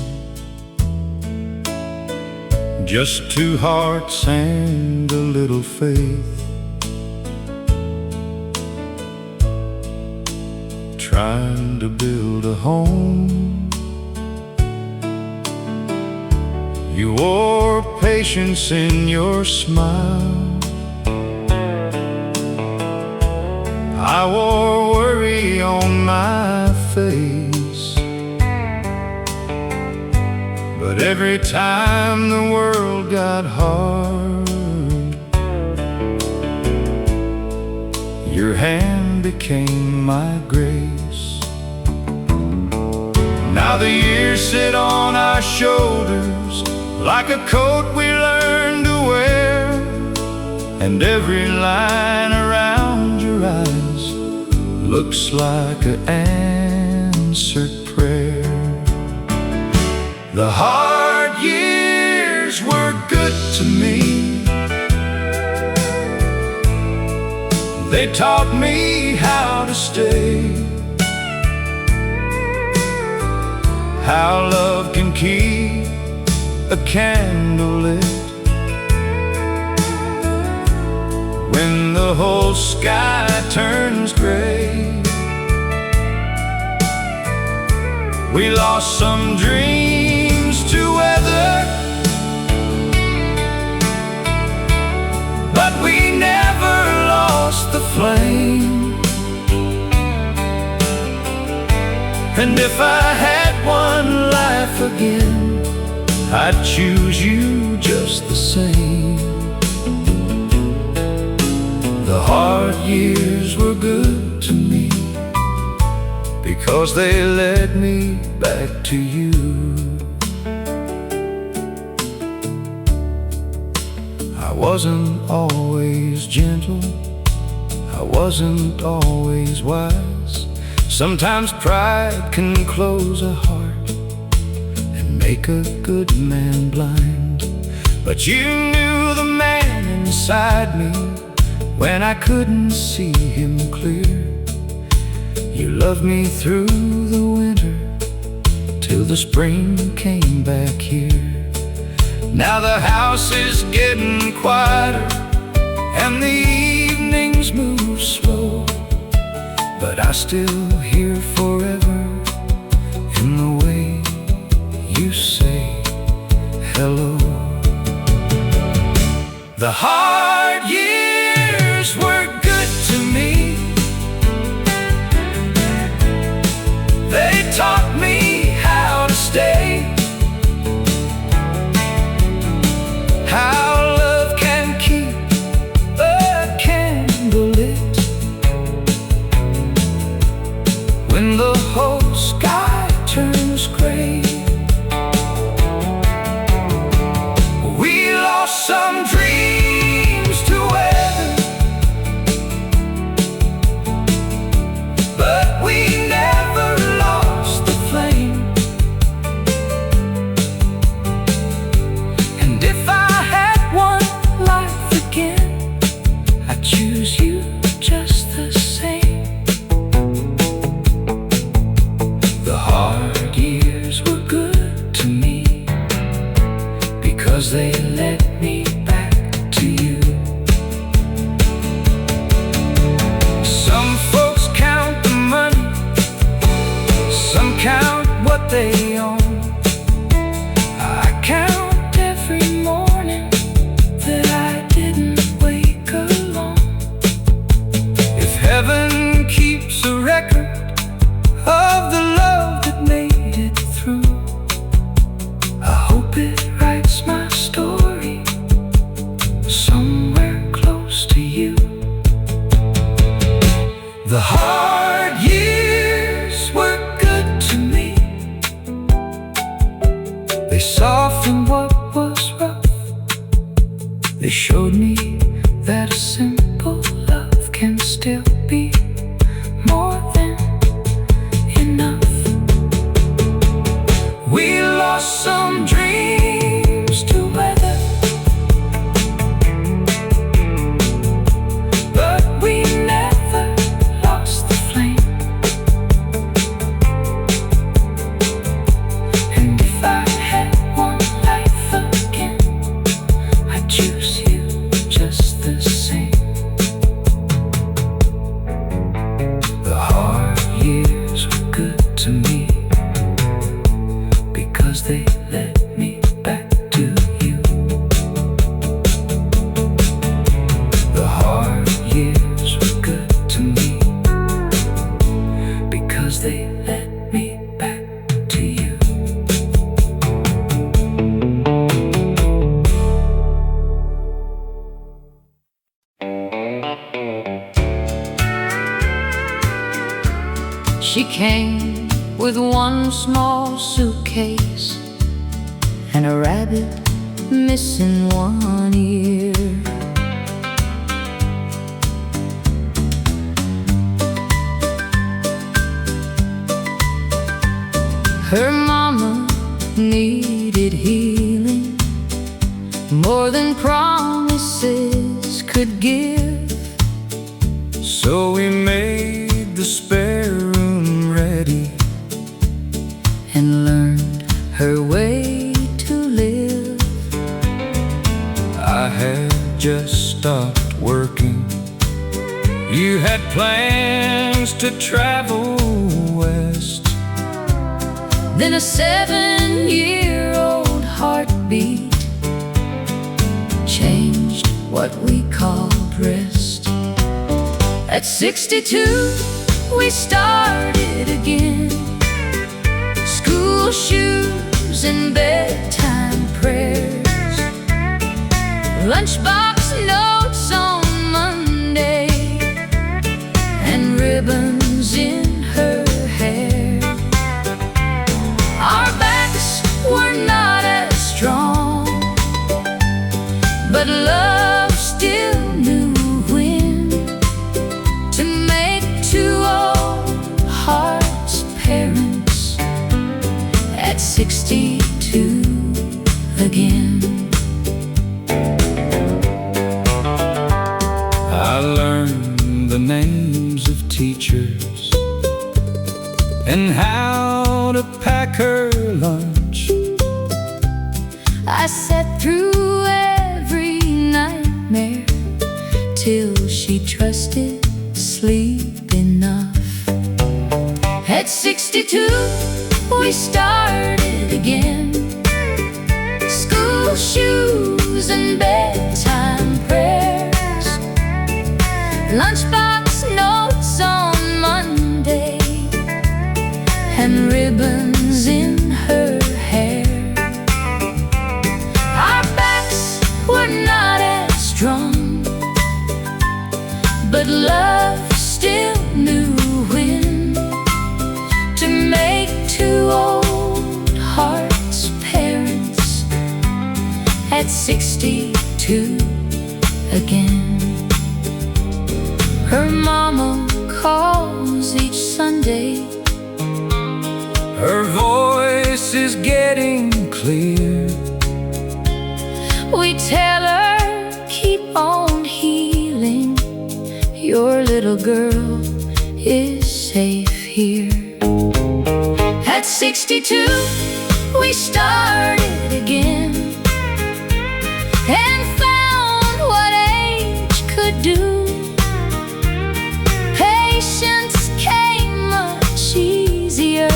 Just two hearts and a little faith, trying to build a home. You wore patience in your smile, I wore worry on my face. But every time the world got hard, your hand became my grace. Now the years sit on our shoulders like a coat we learned to wear, and every line around your eyes looks like an answered prayer. The hard years were good to me. They taught me how to stay, how love can keep a candle lit when the whole sky turns gray. We lost some dreams to weather, but we never lost the flame. And if I had one life again, I'd choose you just the same. The hard years were good to me because they led me back to you. I wasn't always gentle, I wasn't always wise. Sometimes pride can close a heart and make a good man blind. But you knew the man inside me when I couldn't see him clear. You loved me through the winter till the spring came back here. Now the house is getting quieter and the evenings move slow, but I still hear forever in the way you say hello. The hard years were good to me. They taught me how to stay, how love can keep a candle lit when the whole sky turns gray. We lost some dreams to weather, but we never lost the flame. And if I had one life again, I'd choose you just the same. The hard years were good to me because they led me back to you. Some folks count the money, some count what they own. I count every morning that I didn't wake alone. If heaven keeps a record of the love that made it through, I hope it writes my story somewhere close to you. The hard years were good to me. They softened what was rough. They showed me that a simple love can still be more than enough. We lost some dreams to weather, but we never lost the flame. And if I had one life again, I'd choose you just the same. The hard years were good to me because they led me back to you. The hard years were good to me because they led me back to you. She came with one small suitcase and a rabbit missing one ear. Her mama needed healing more than promises could give. So we made the spare room ready and learned her way to live. I had just stopped working. You had plans to travel west. Then a 7-year-old heartbeat changed what we called rest. At 62, we started again. School shoes and bedtime parents at 62 again. I learned the names of teachers and how to pack her lunch. I sat through every nightmare till she trusted sleep enough. At 62, we started again. School shoes and bedtime prayers, lunchbox notes on Monday, and ribbons in her hair. Our backs were not as strong, but love still knew when to make two old hearts parents at 62 again. Her mama calls each Sunday. Her voice is getting clear. We tell her, keep on healing. Your little girl is safe here. At 62, we started again and found what age could do. Patience came much easier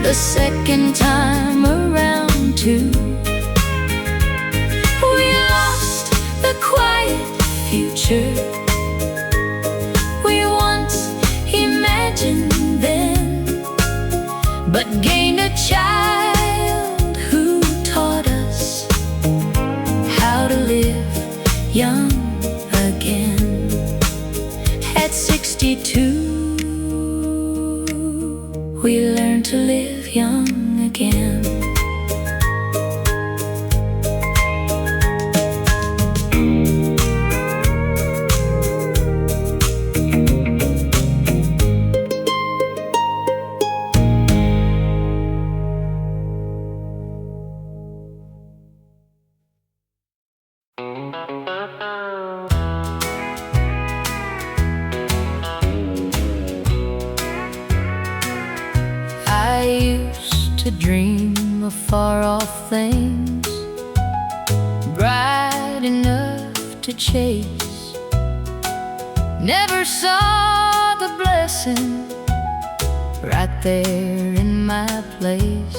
the second time around too. We lost the quiet future we once imagined then, but gained a child who taught us how to live young again. At 62, we learned to live young again. I used to dream of far-off things, bright enough to chase. Never saw the blessing right there in my place.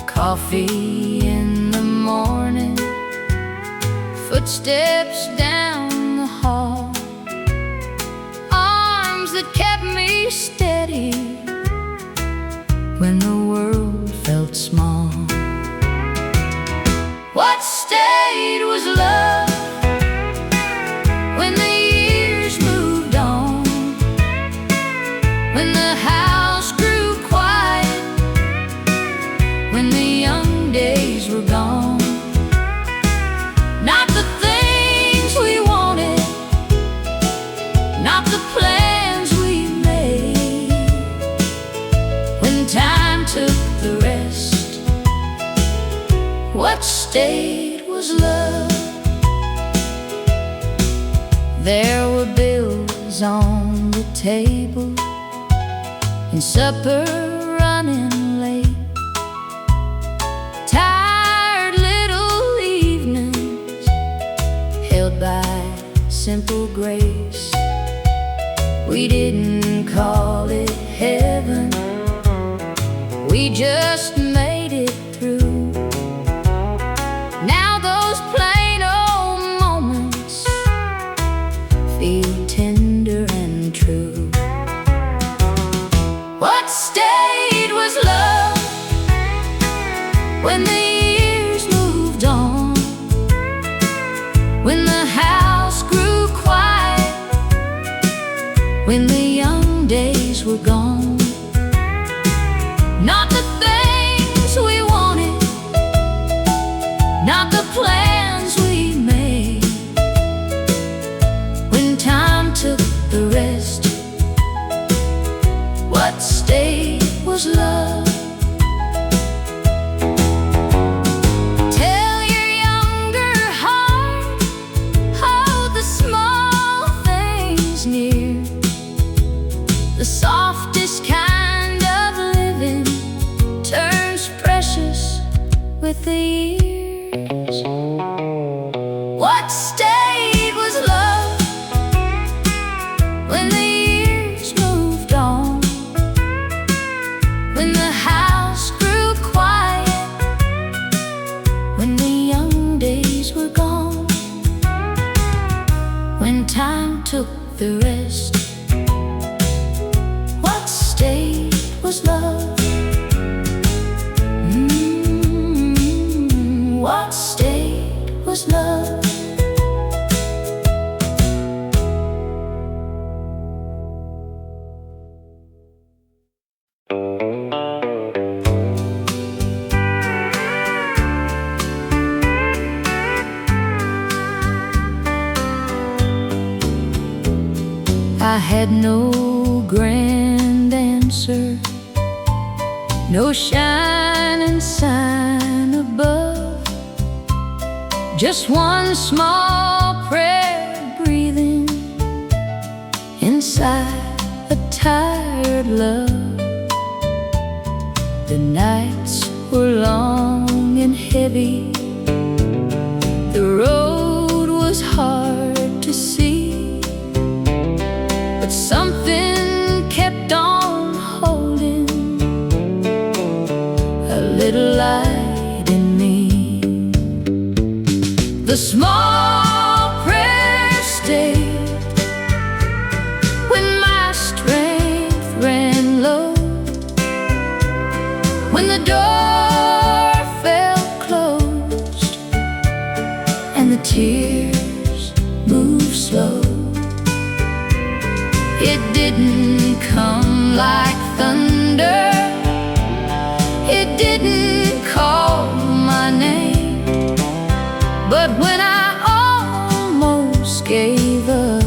Coffee in the morning, footsteps down the hall, arms that kept me steady when the world felt small. What stayed was love when the years moved on, when the house grew quiet, when the young days were gone. Not the things we wanted, not the plans we made. When time took the rest, what stayed was love. There were bills on the table and supper running late. Tired little evenings held by simple grace. We didn't call it heaven, we just made it through. Now those plain old moments feel tender and true. What stayed was love when the years moved on, when the house grew quiet, when the young days were gone. Not the things What stayed was love. Tell your younger heart, hold the small things near. The softest kind of living turns precious with the years. What stayed was love when the years moved on, when the house grew quiet, when the young days were gone, when time took the rest. What stayed was love. What stayed was love. I had no grand answer, no shining sign above, just one small prayer breathing inside a tired love. The nights were long and heavy, the road was hard to see, but something kept on holding a little light in me. The small prayer stayed when my strength ran low, when the door felt closed and the tears moved slow. It didn't come like thunder, it didn't call my name, but when I almost gave up,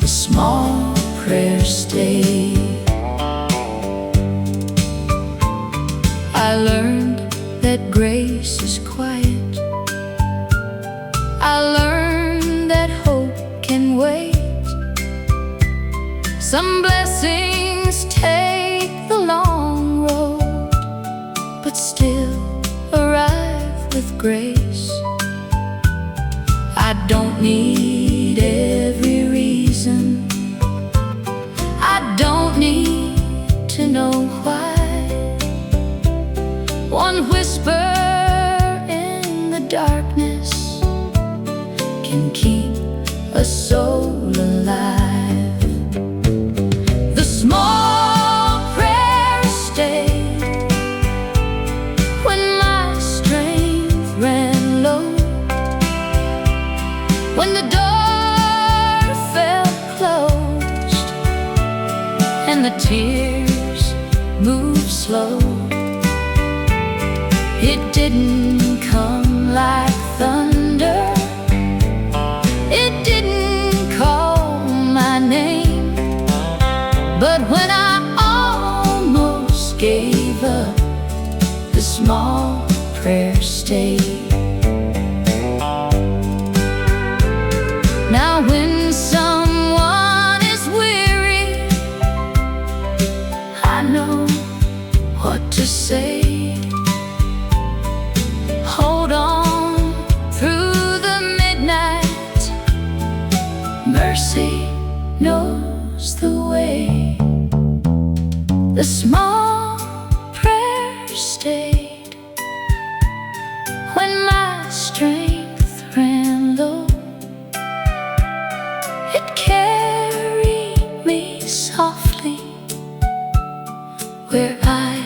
the small prayer stayed. I learned that grace is quiet, I learned that hope can wait. Some blessings take the long road, but still arrive with grace. I don't need every reason, I don't need to know why. One whisper in the darkness can keep a soul alive. The small prayer stayed when my strength ran low, when the door felt closed and the tears moved slow. It didn't come like thunder, it didn't call my name, but when I almost gave up, the small prayer stayed. Now when someone is weary, I know what to say. Hold on through the midnight, mercy knows the way. The small prayer stayed when my strength ran low. It carried me softly where I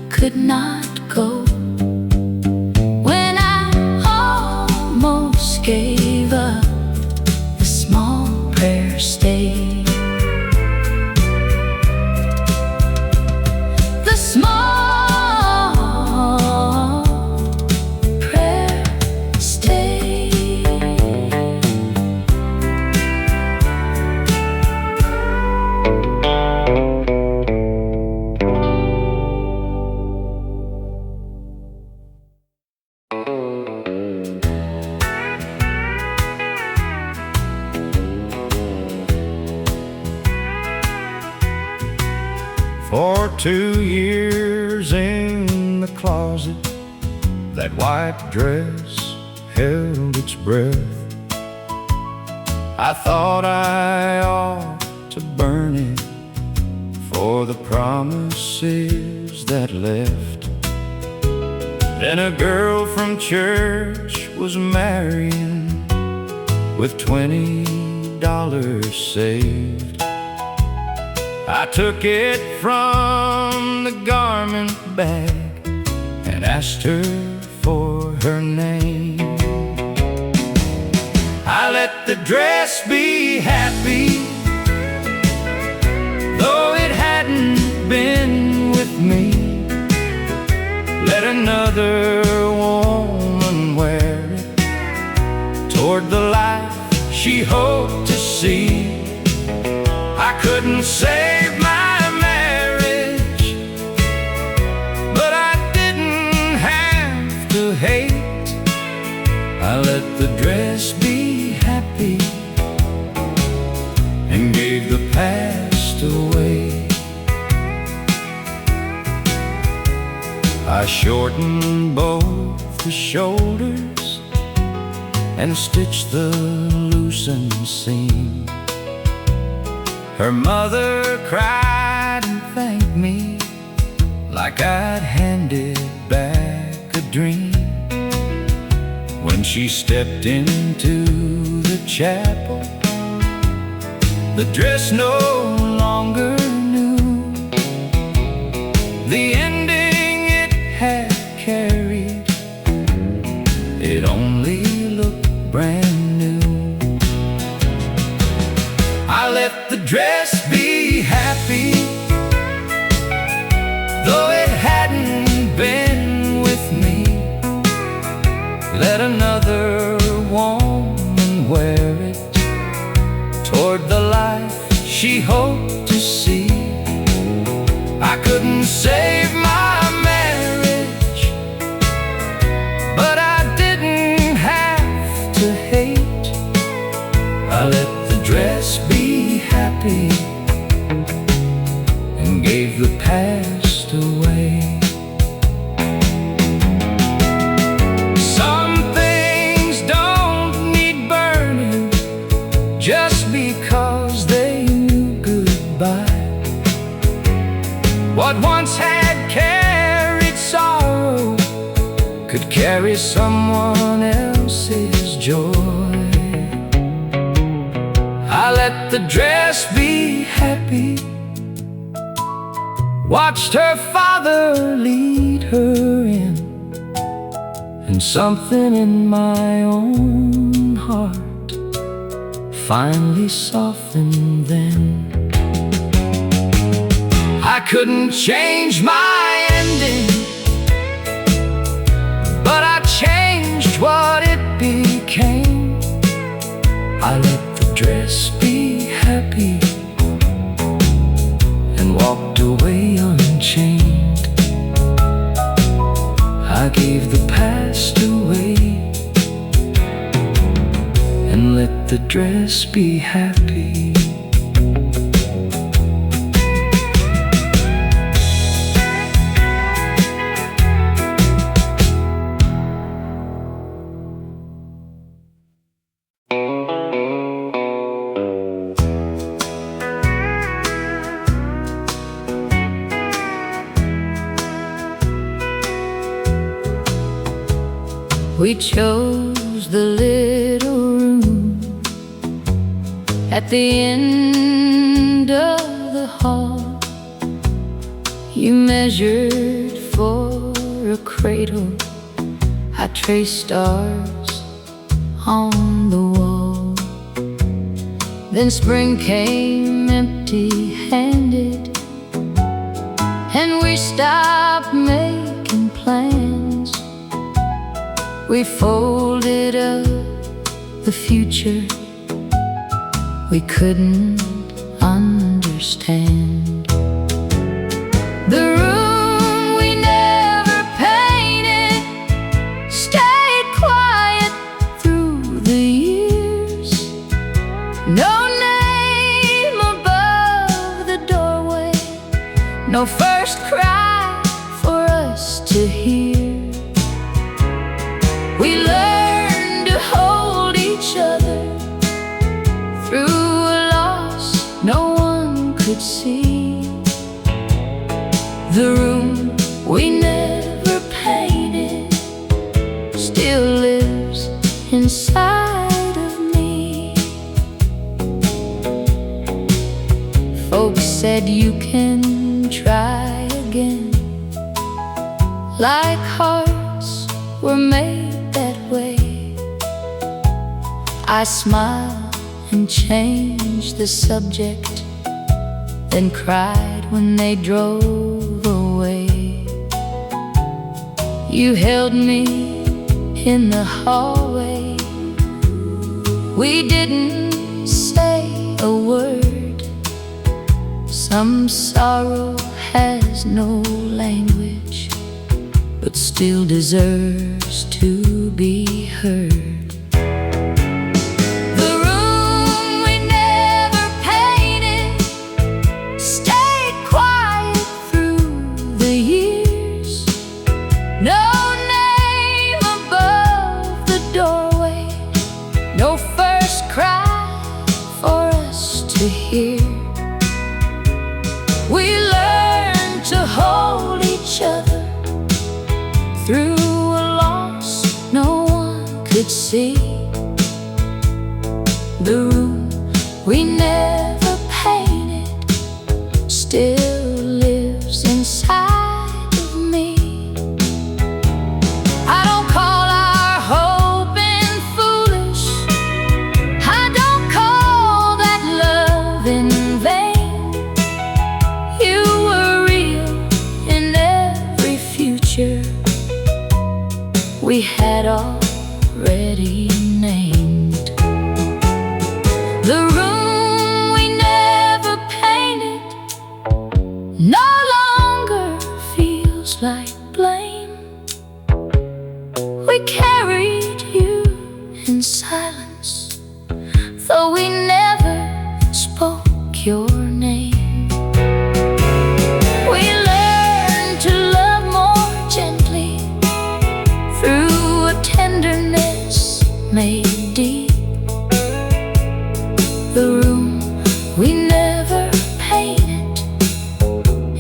could not go. When I almost gave up, the small prayer stayed. The small prayer stayed. For 2 years in the closet, that white dress held its breath. I thought I ought to burn it for the promises that left. Then a girl from church was marrying with $20 saved. I took it from the garment bag and asked her for her name. I let the dress be happy, though it hadn't been with me. Let another woman wear it toward the life she hoped to see. I couldn't save my marriage, but I didn't have to hate. I let the dress be happy and gave the past away. I shortened both the shoulders and stitched the loosened seam. Her mother cried and thanked me like I'd handed back a dream. When she stepped into the chapel, the dress no longer knew the ending it had carried. It only looked brand new. I let the dress be happy, though it hadn't been with me. Let another woman wear it toward the life she hoped to see. I couldn't save my marriage, but I didn't have to hate. I let the dress be happy and gave the past away. Some things don't need burning just because they knew goodbye. What once had carried sorrow could carry someone else's joy. I let the dress be happy, watched her father lead her in, and something in my own heart finally softened then. I couldn't change my ending, but I changed what it became. I let the dress be happy and walked away unchained. I gave the past away and let the dress be happy. We chose the little room at the end of the hall. You measured for a cradle, I traced stars on the wall. Then spring came empty-handed, and we stopped making plans. We folded up the future we couldn't understand. The room we never painted stayed quiet through the years. No name above the doorway, no first cry for us to hear. We learned to hold each other through a loss no one could see. The room we never painted still lives inside of me. Folks said you can try again, like hearts were made that way. I smiled and changed the subject, then cried when they drove away. You held me in the hallway. We didn't say a word. Some sorrow has no language, but still deserves to be heard. The room we never painted stayed quiet through the years. No name above the doorway, no first cry for us to hear. We learned to hold each other through a loss no one could see. The room we never painted still lives inside of me. I don't call our hoping foolish. I don't call that love in vain. You were real in every future we had already named. The room we never painted no longer feels like blame. We carried you in silence, though we never spoke your name. We learned to love more gently through a tenderness made deep. The room we never painted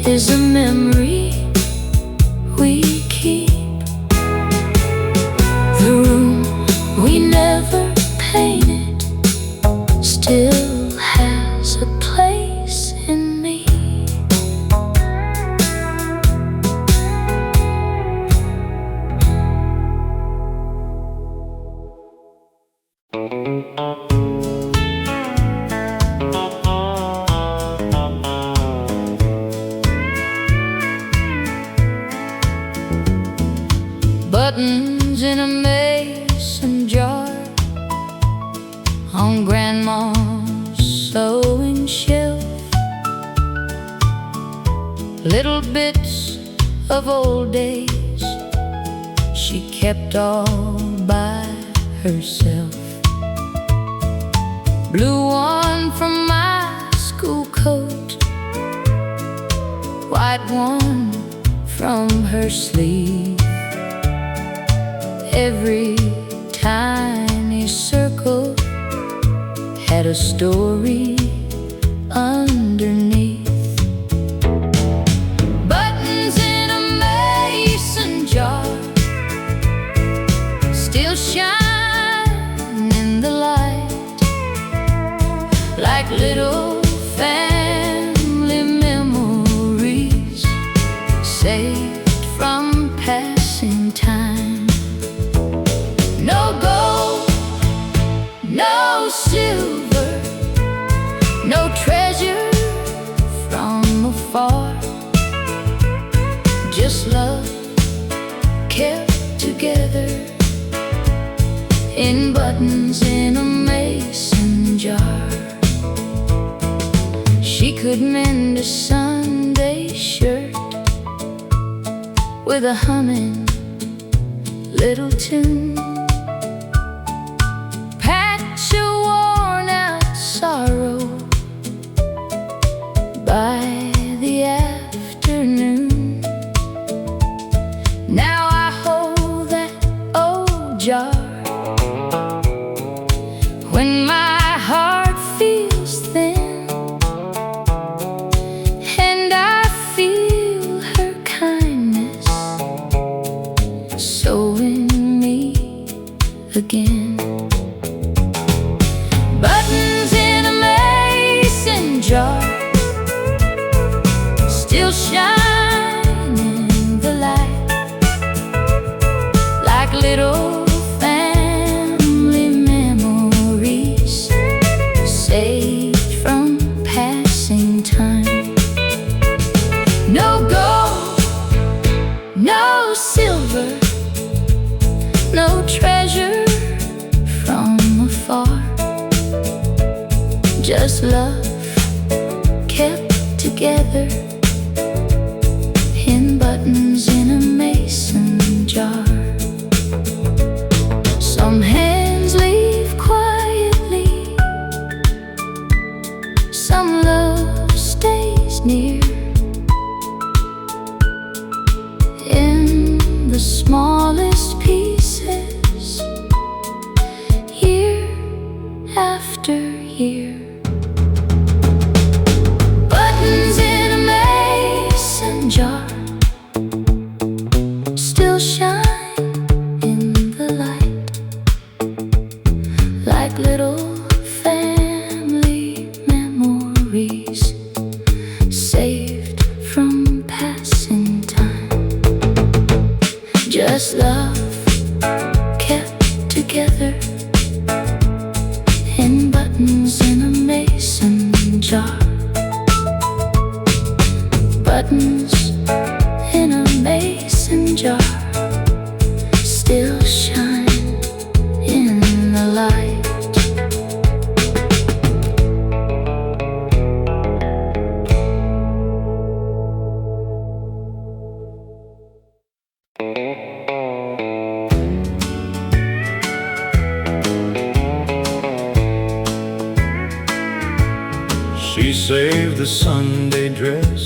is a memory we keep. The room we never painted still has a place in me. Buttons in a mason jar on Grandma's sewing shelf. Little bits of old days she kept all by herself. Blue one from my school coat, white one from her sleeve. Every tiny circle had a story underneath. Buttons in a mason jar still shine in the light, like little family memories saved from passing time. No gold, no silver, no treasure from afar, just love kept together in buttons in a mason jar. She could mend a Sunday shirt with a humming little tune, patch a worn out sorrow by the afternoon. no treasure from afar, just love kept together in buttons in a mason jar. Some hands leave quietly, some love stays near. In the smallest pieces, year after year. Buttons in a mason jar still shine in the light, like little family memories saved from passing time. Just love kept together in buttons in a mason jar. Buttons in a mason jar still shine in the light. She saved the Sunday dress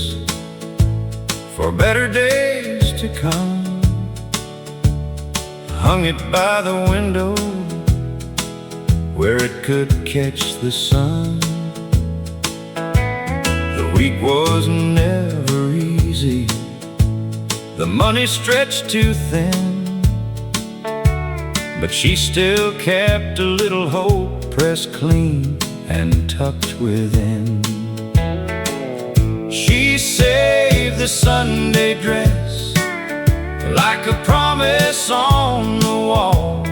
for better days to come, hung it by the window where it could catch the sun. The week was never easy, the money stretched too thin, but she still kept a little hope pressed clean and tucked within. She saved the Sunday dress like a promise on the wall,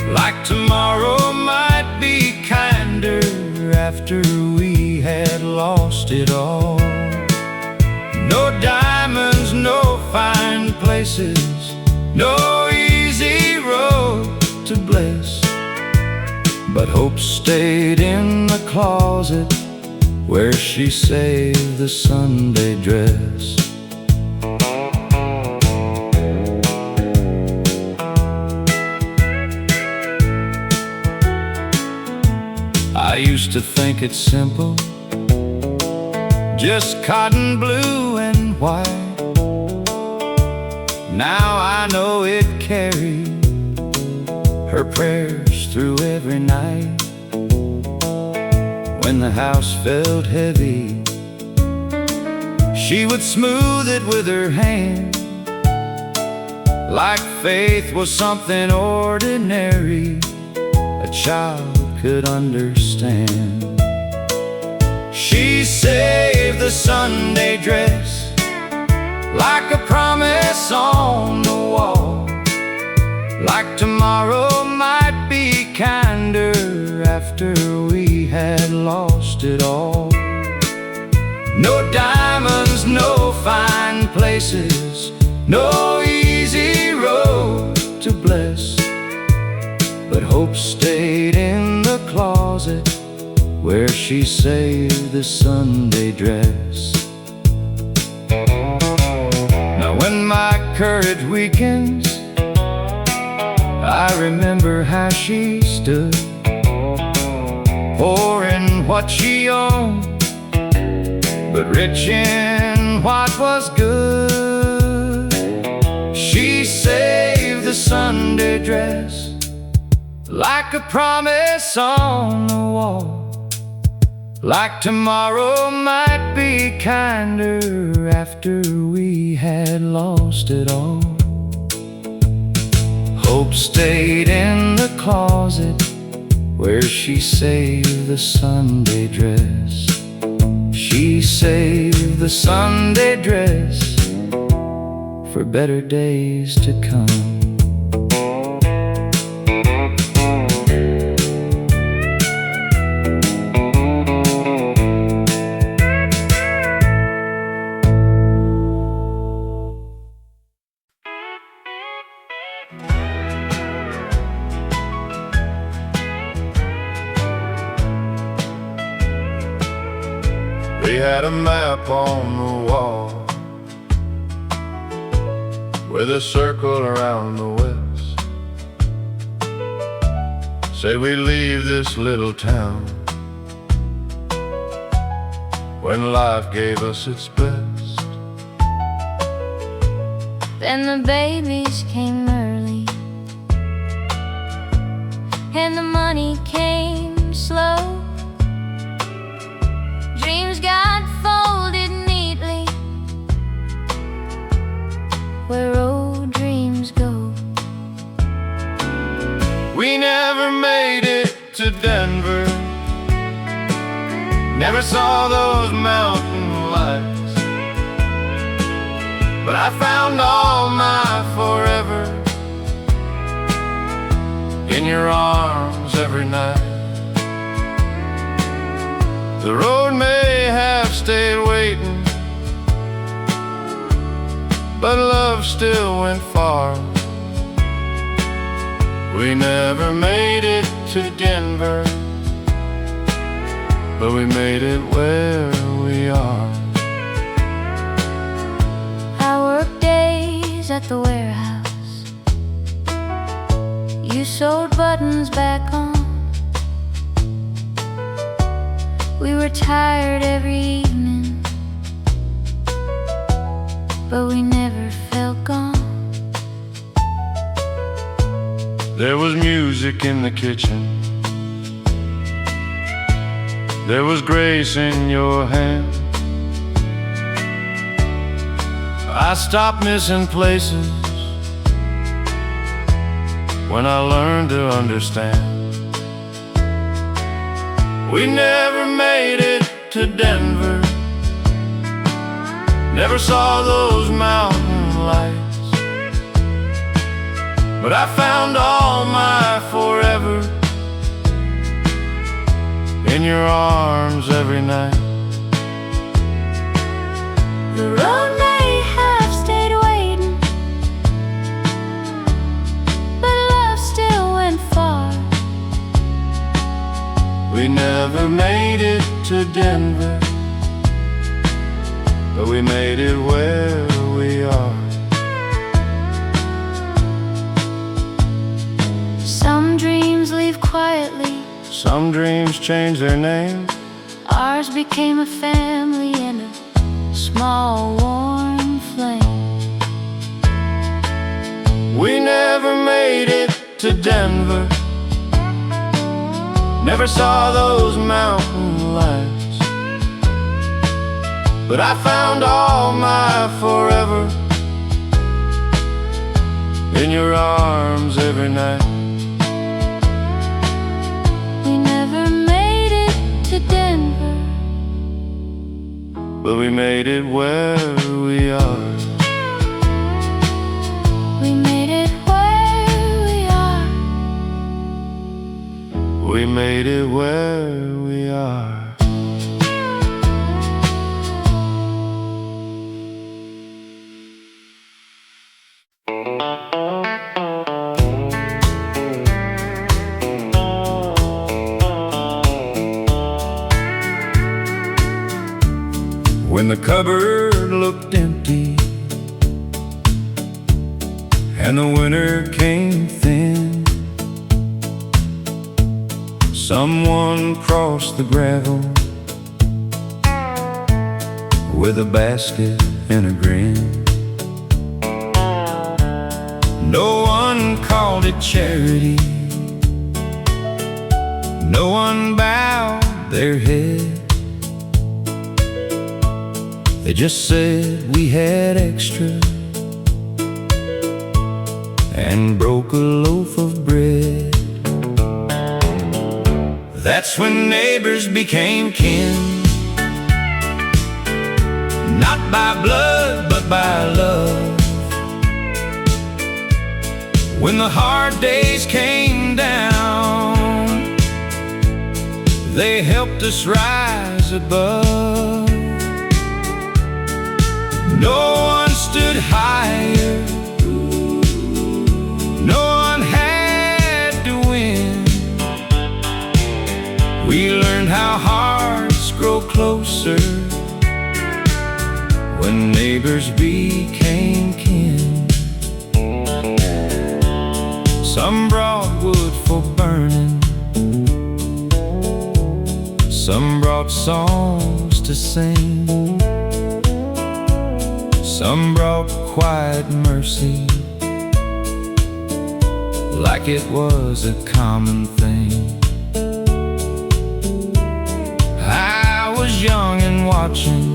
like tomorrow might be kinder after we had lost it all. No diamonds, no fine places, no easy road to bliss, but hope stayed in the closet where she saved the Sunday dress. I used to think it's simple, just cotton blue and white. Now I know it carried her prayers through every night. When the house felt heavy, she would smooth it with her hand, like faith was something ordinary a child could understand. She saved the Sunday dress like a promise on the wall, like tomorrow might be kinder after we had lost it all. No diamonds, no fine places, no easy road to bless, but hope stayed in the closet where she saved the Sunday dress. Now when my courage weakens, I remember how she stood, poor in what she owned, but rich in what was good. She saved the Sunday dress like a promise on the wall, like tomorrow might be kinder after we had lost it all. Hope stayed in the closet where she saved the Sunday dress. She saved the Sunday dress for better days to come. had a map on the wall with a circle around the west. Say we leave this little town when life gave us its best. Then the babies came early, and the money came slow. Dreams got folded neatly where old dreams go. We never made it to Denver, never saw those mountain lights, but I found all my forever in your arms every night. The road may have stayed waiting, but love still went far. We never made it to Denver, but we made it where we are. I worked days at the warehouse, you sewed buttons back on. We were tired every evening, but we never felt gone. There was music in the kitchen, there was grace in your hand. I stopped missing places when I learned to understand. We never made it to Denver, never saw those mountain lights, but I found all my forever in your arms every night. The road may have stayed waiting, but love still went far. We never made it to Denver, but we made it where we are. Some dreams leave quietly, some dreams change their name. ours became a family and a small warm flame. We never made it to Denver, never saw those mountain lights, but I found all my forever in your arms every night. We never made it to Denver, but we made it where we are. we made it where we are. We made it where we are. When the cupboard looked empty and the winter came thin, someone crossed the gravel with a basket and a grin. No one called it charity, no one bowed their head. They just said we had extra and broke a loaf of bread. That's when neighbors became kin, not by blood but by love. When the hard days came down, they helped us rise above. No one stood higher, no one had to win. We learned how hearts grow closer when neighbors became kin. Some brought wood for burning, some brought songs to sing, some brought quiet mercy, like it was a common thing. I was young and watching,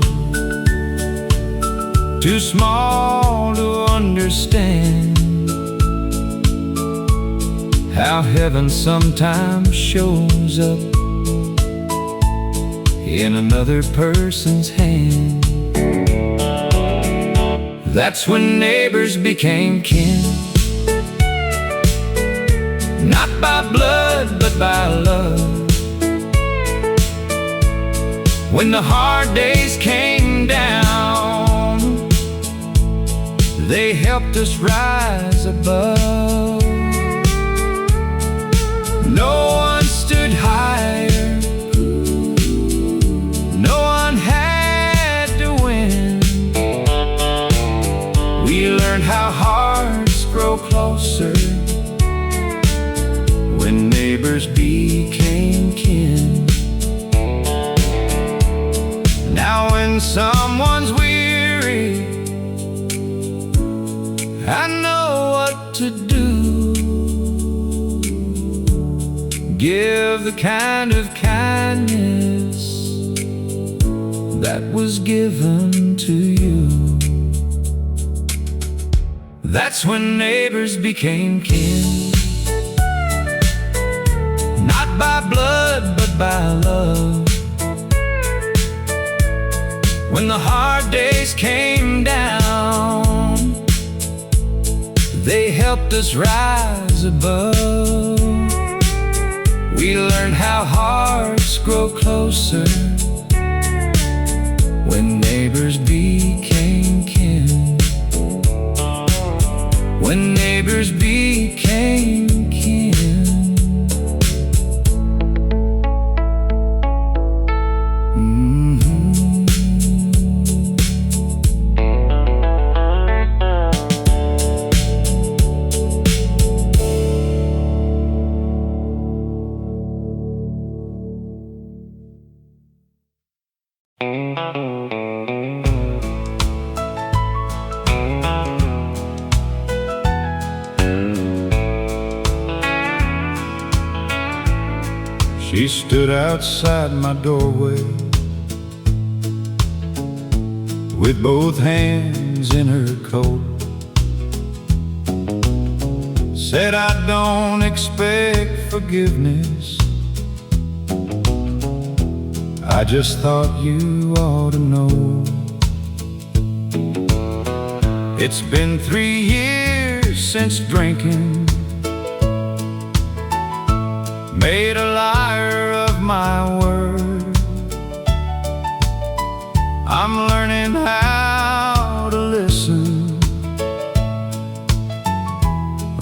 too small to understand how heaven sometimes shows up in another person's hand. That's when neighbors became kin, not by blood but by love. When the hard days came down, they helped us rise above. No one stood higher, no one had to win. We learned how hearts grow closer when neighbors became kin. Now when someone's weary, I know what to do. Give the kind of kindness that was given to you. That's when neighbors became kin, not by blood but by love. When the hard days came down, they helped us rise above. We learned how hearts grow closer when neighbors became kin. When neighbors became kin. She stood outside my doorway with both hands in her coat. Said, I don't expect forgiveness, I just thought you ought to know. It's been 3 years since drinking made a liar of my word. I'm learning how to listen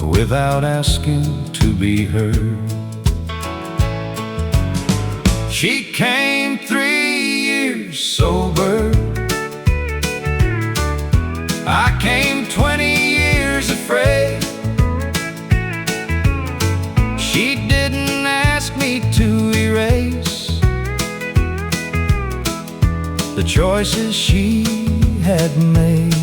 without asking to be heard. She came 3 years sober, I came 20 years afraid. She didn't ask me to erase the choices she had made.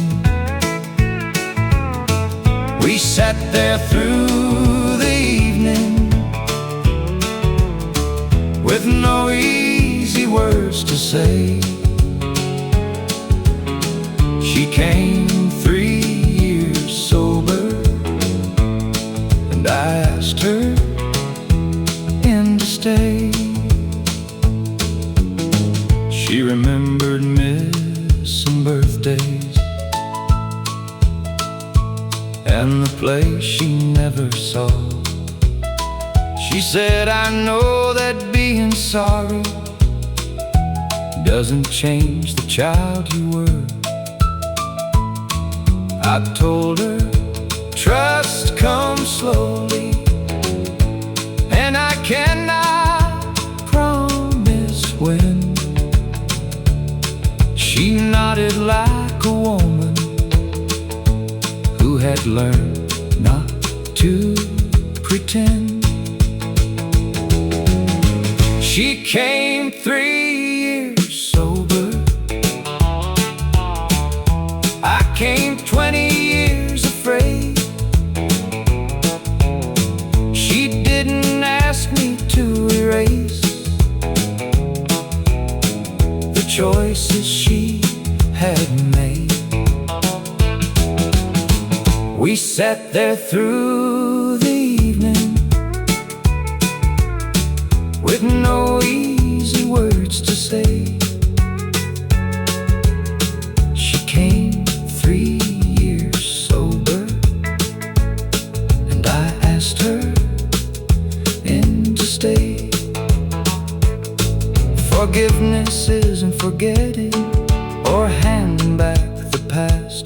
We sat there through the evening with no easy words to say. She came 3 years sober, and I asked her in to stay. She remembered missing birthdays and the place she never saw. She said, I know that being sorry doesn't change the child you were. I told her, trust comes slowly, and I cannot promise when. She nodded like a but learn not to pretend. She came 3 years sober. I came 20 years afraid. She didn't ask me to erase the choices she had made. We sat there through the evening with no easy words to say. She came 3 years sober, and I asked her in to stay. Forgiveness isn't forgetting or handing back the past.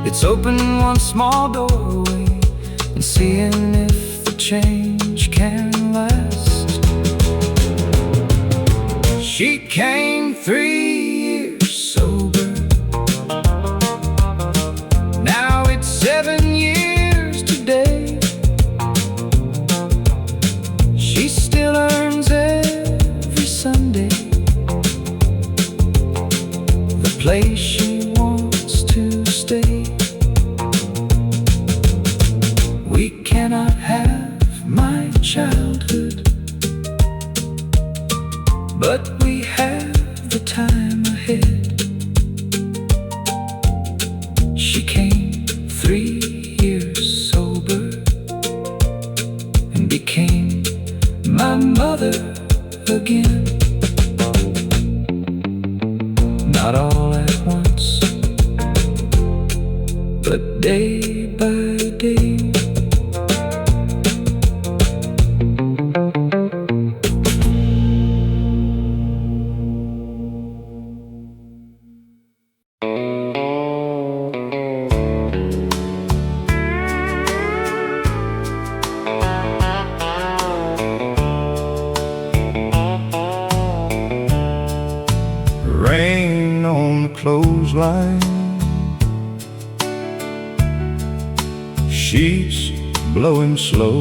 It's opening one small doorway and seeing if the change can last. She came 3 years sober. Now it's 7 years today. She still earns every Sunday the place she wants to stay. We cannot have my childhood, but we have the time ahead. She came 3 years sober and became my mother again. Not all at once, but day by day. Rain on the clothesline, sheets blowing slow.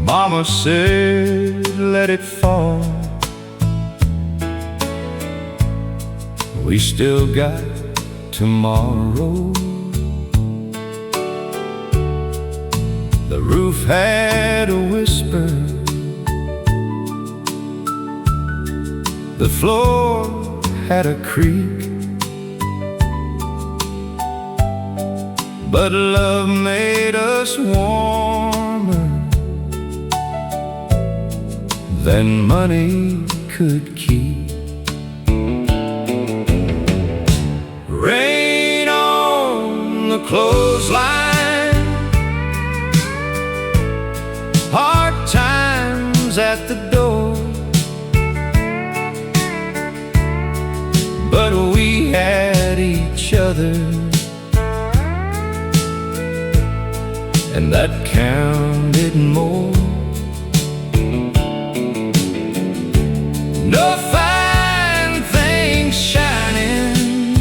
Mama said, let it fall. We still got tomorrow. The roof had a whisper, the floor had a creak, but love made us warmer than money could keep. Rain on the clothesline, hard times at the door, but we had each other, and that counted more. No fine things shining,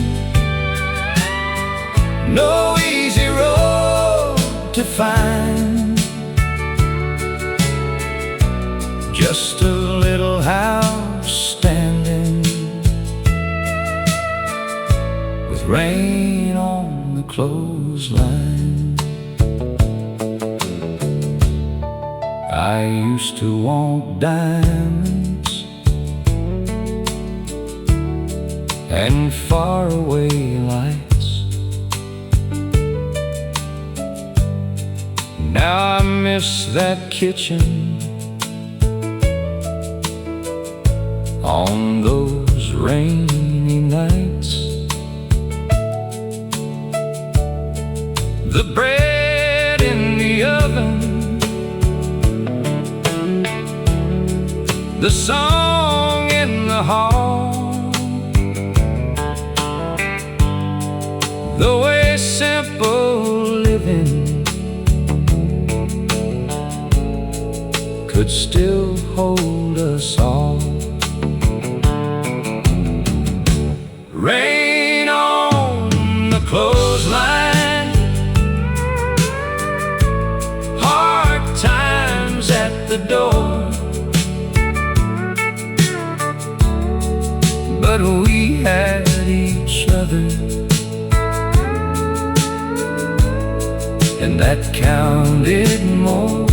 no easy road to find, just a little house standing with rain on the clothesline. I used to want diamonds and faraway lights. Now I miss that kitchen on those rainy nights. The bread in the oven, the song in the hall, the way simple living could still hold us all. Rain on we had each other, and that counted more.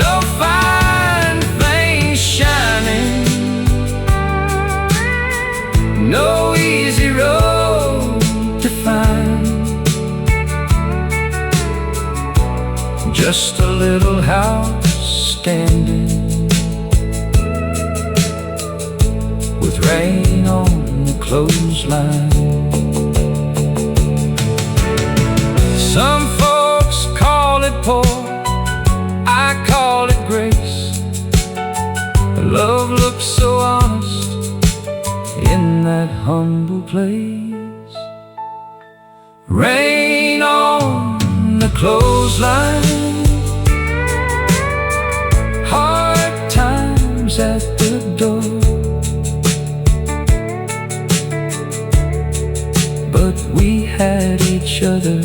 No fine things shining, no easy road to find, just a little house standing with rain on the clothesline. Some folks call it poor, I call it grace. Love looks so honest in that humble place. Rain on the clothesline, hard times at the door, but we had each other,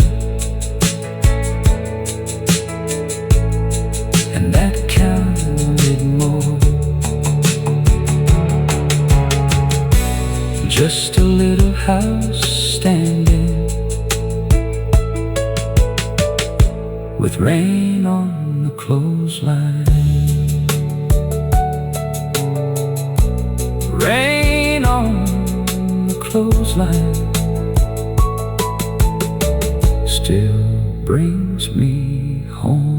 and that counted more. Just a little house standing with rain on the clothesline. Rain on the clothesline still brings me home.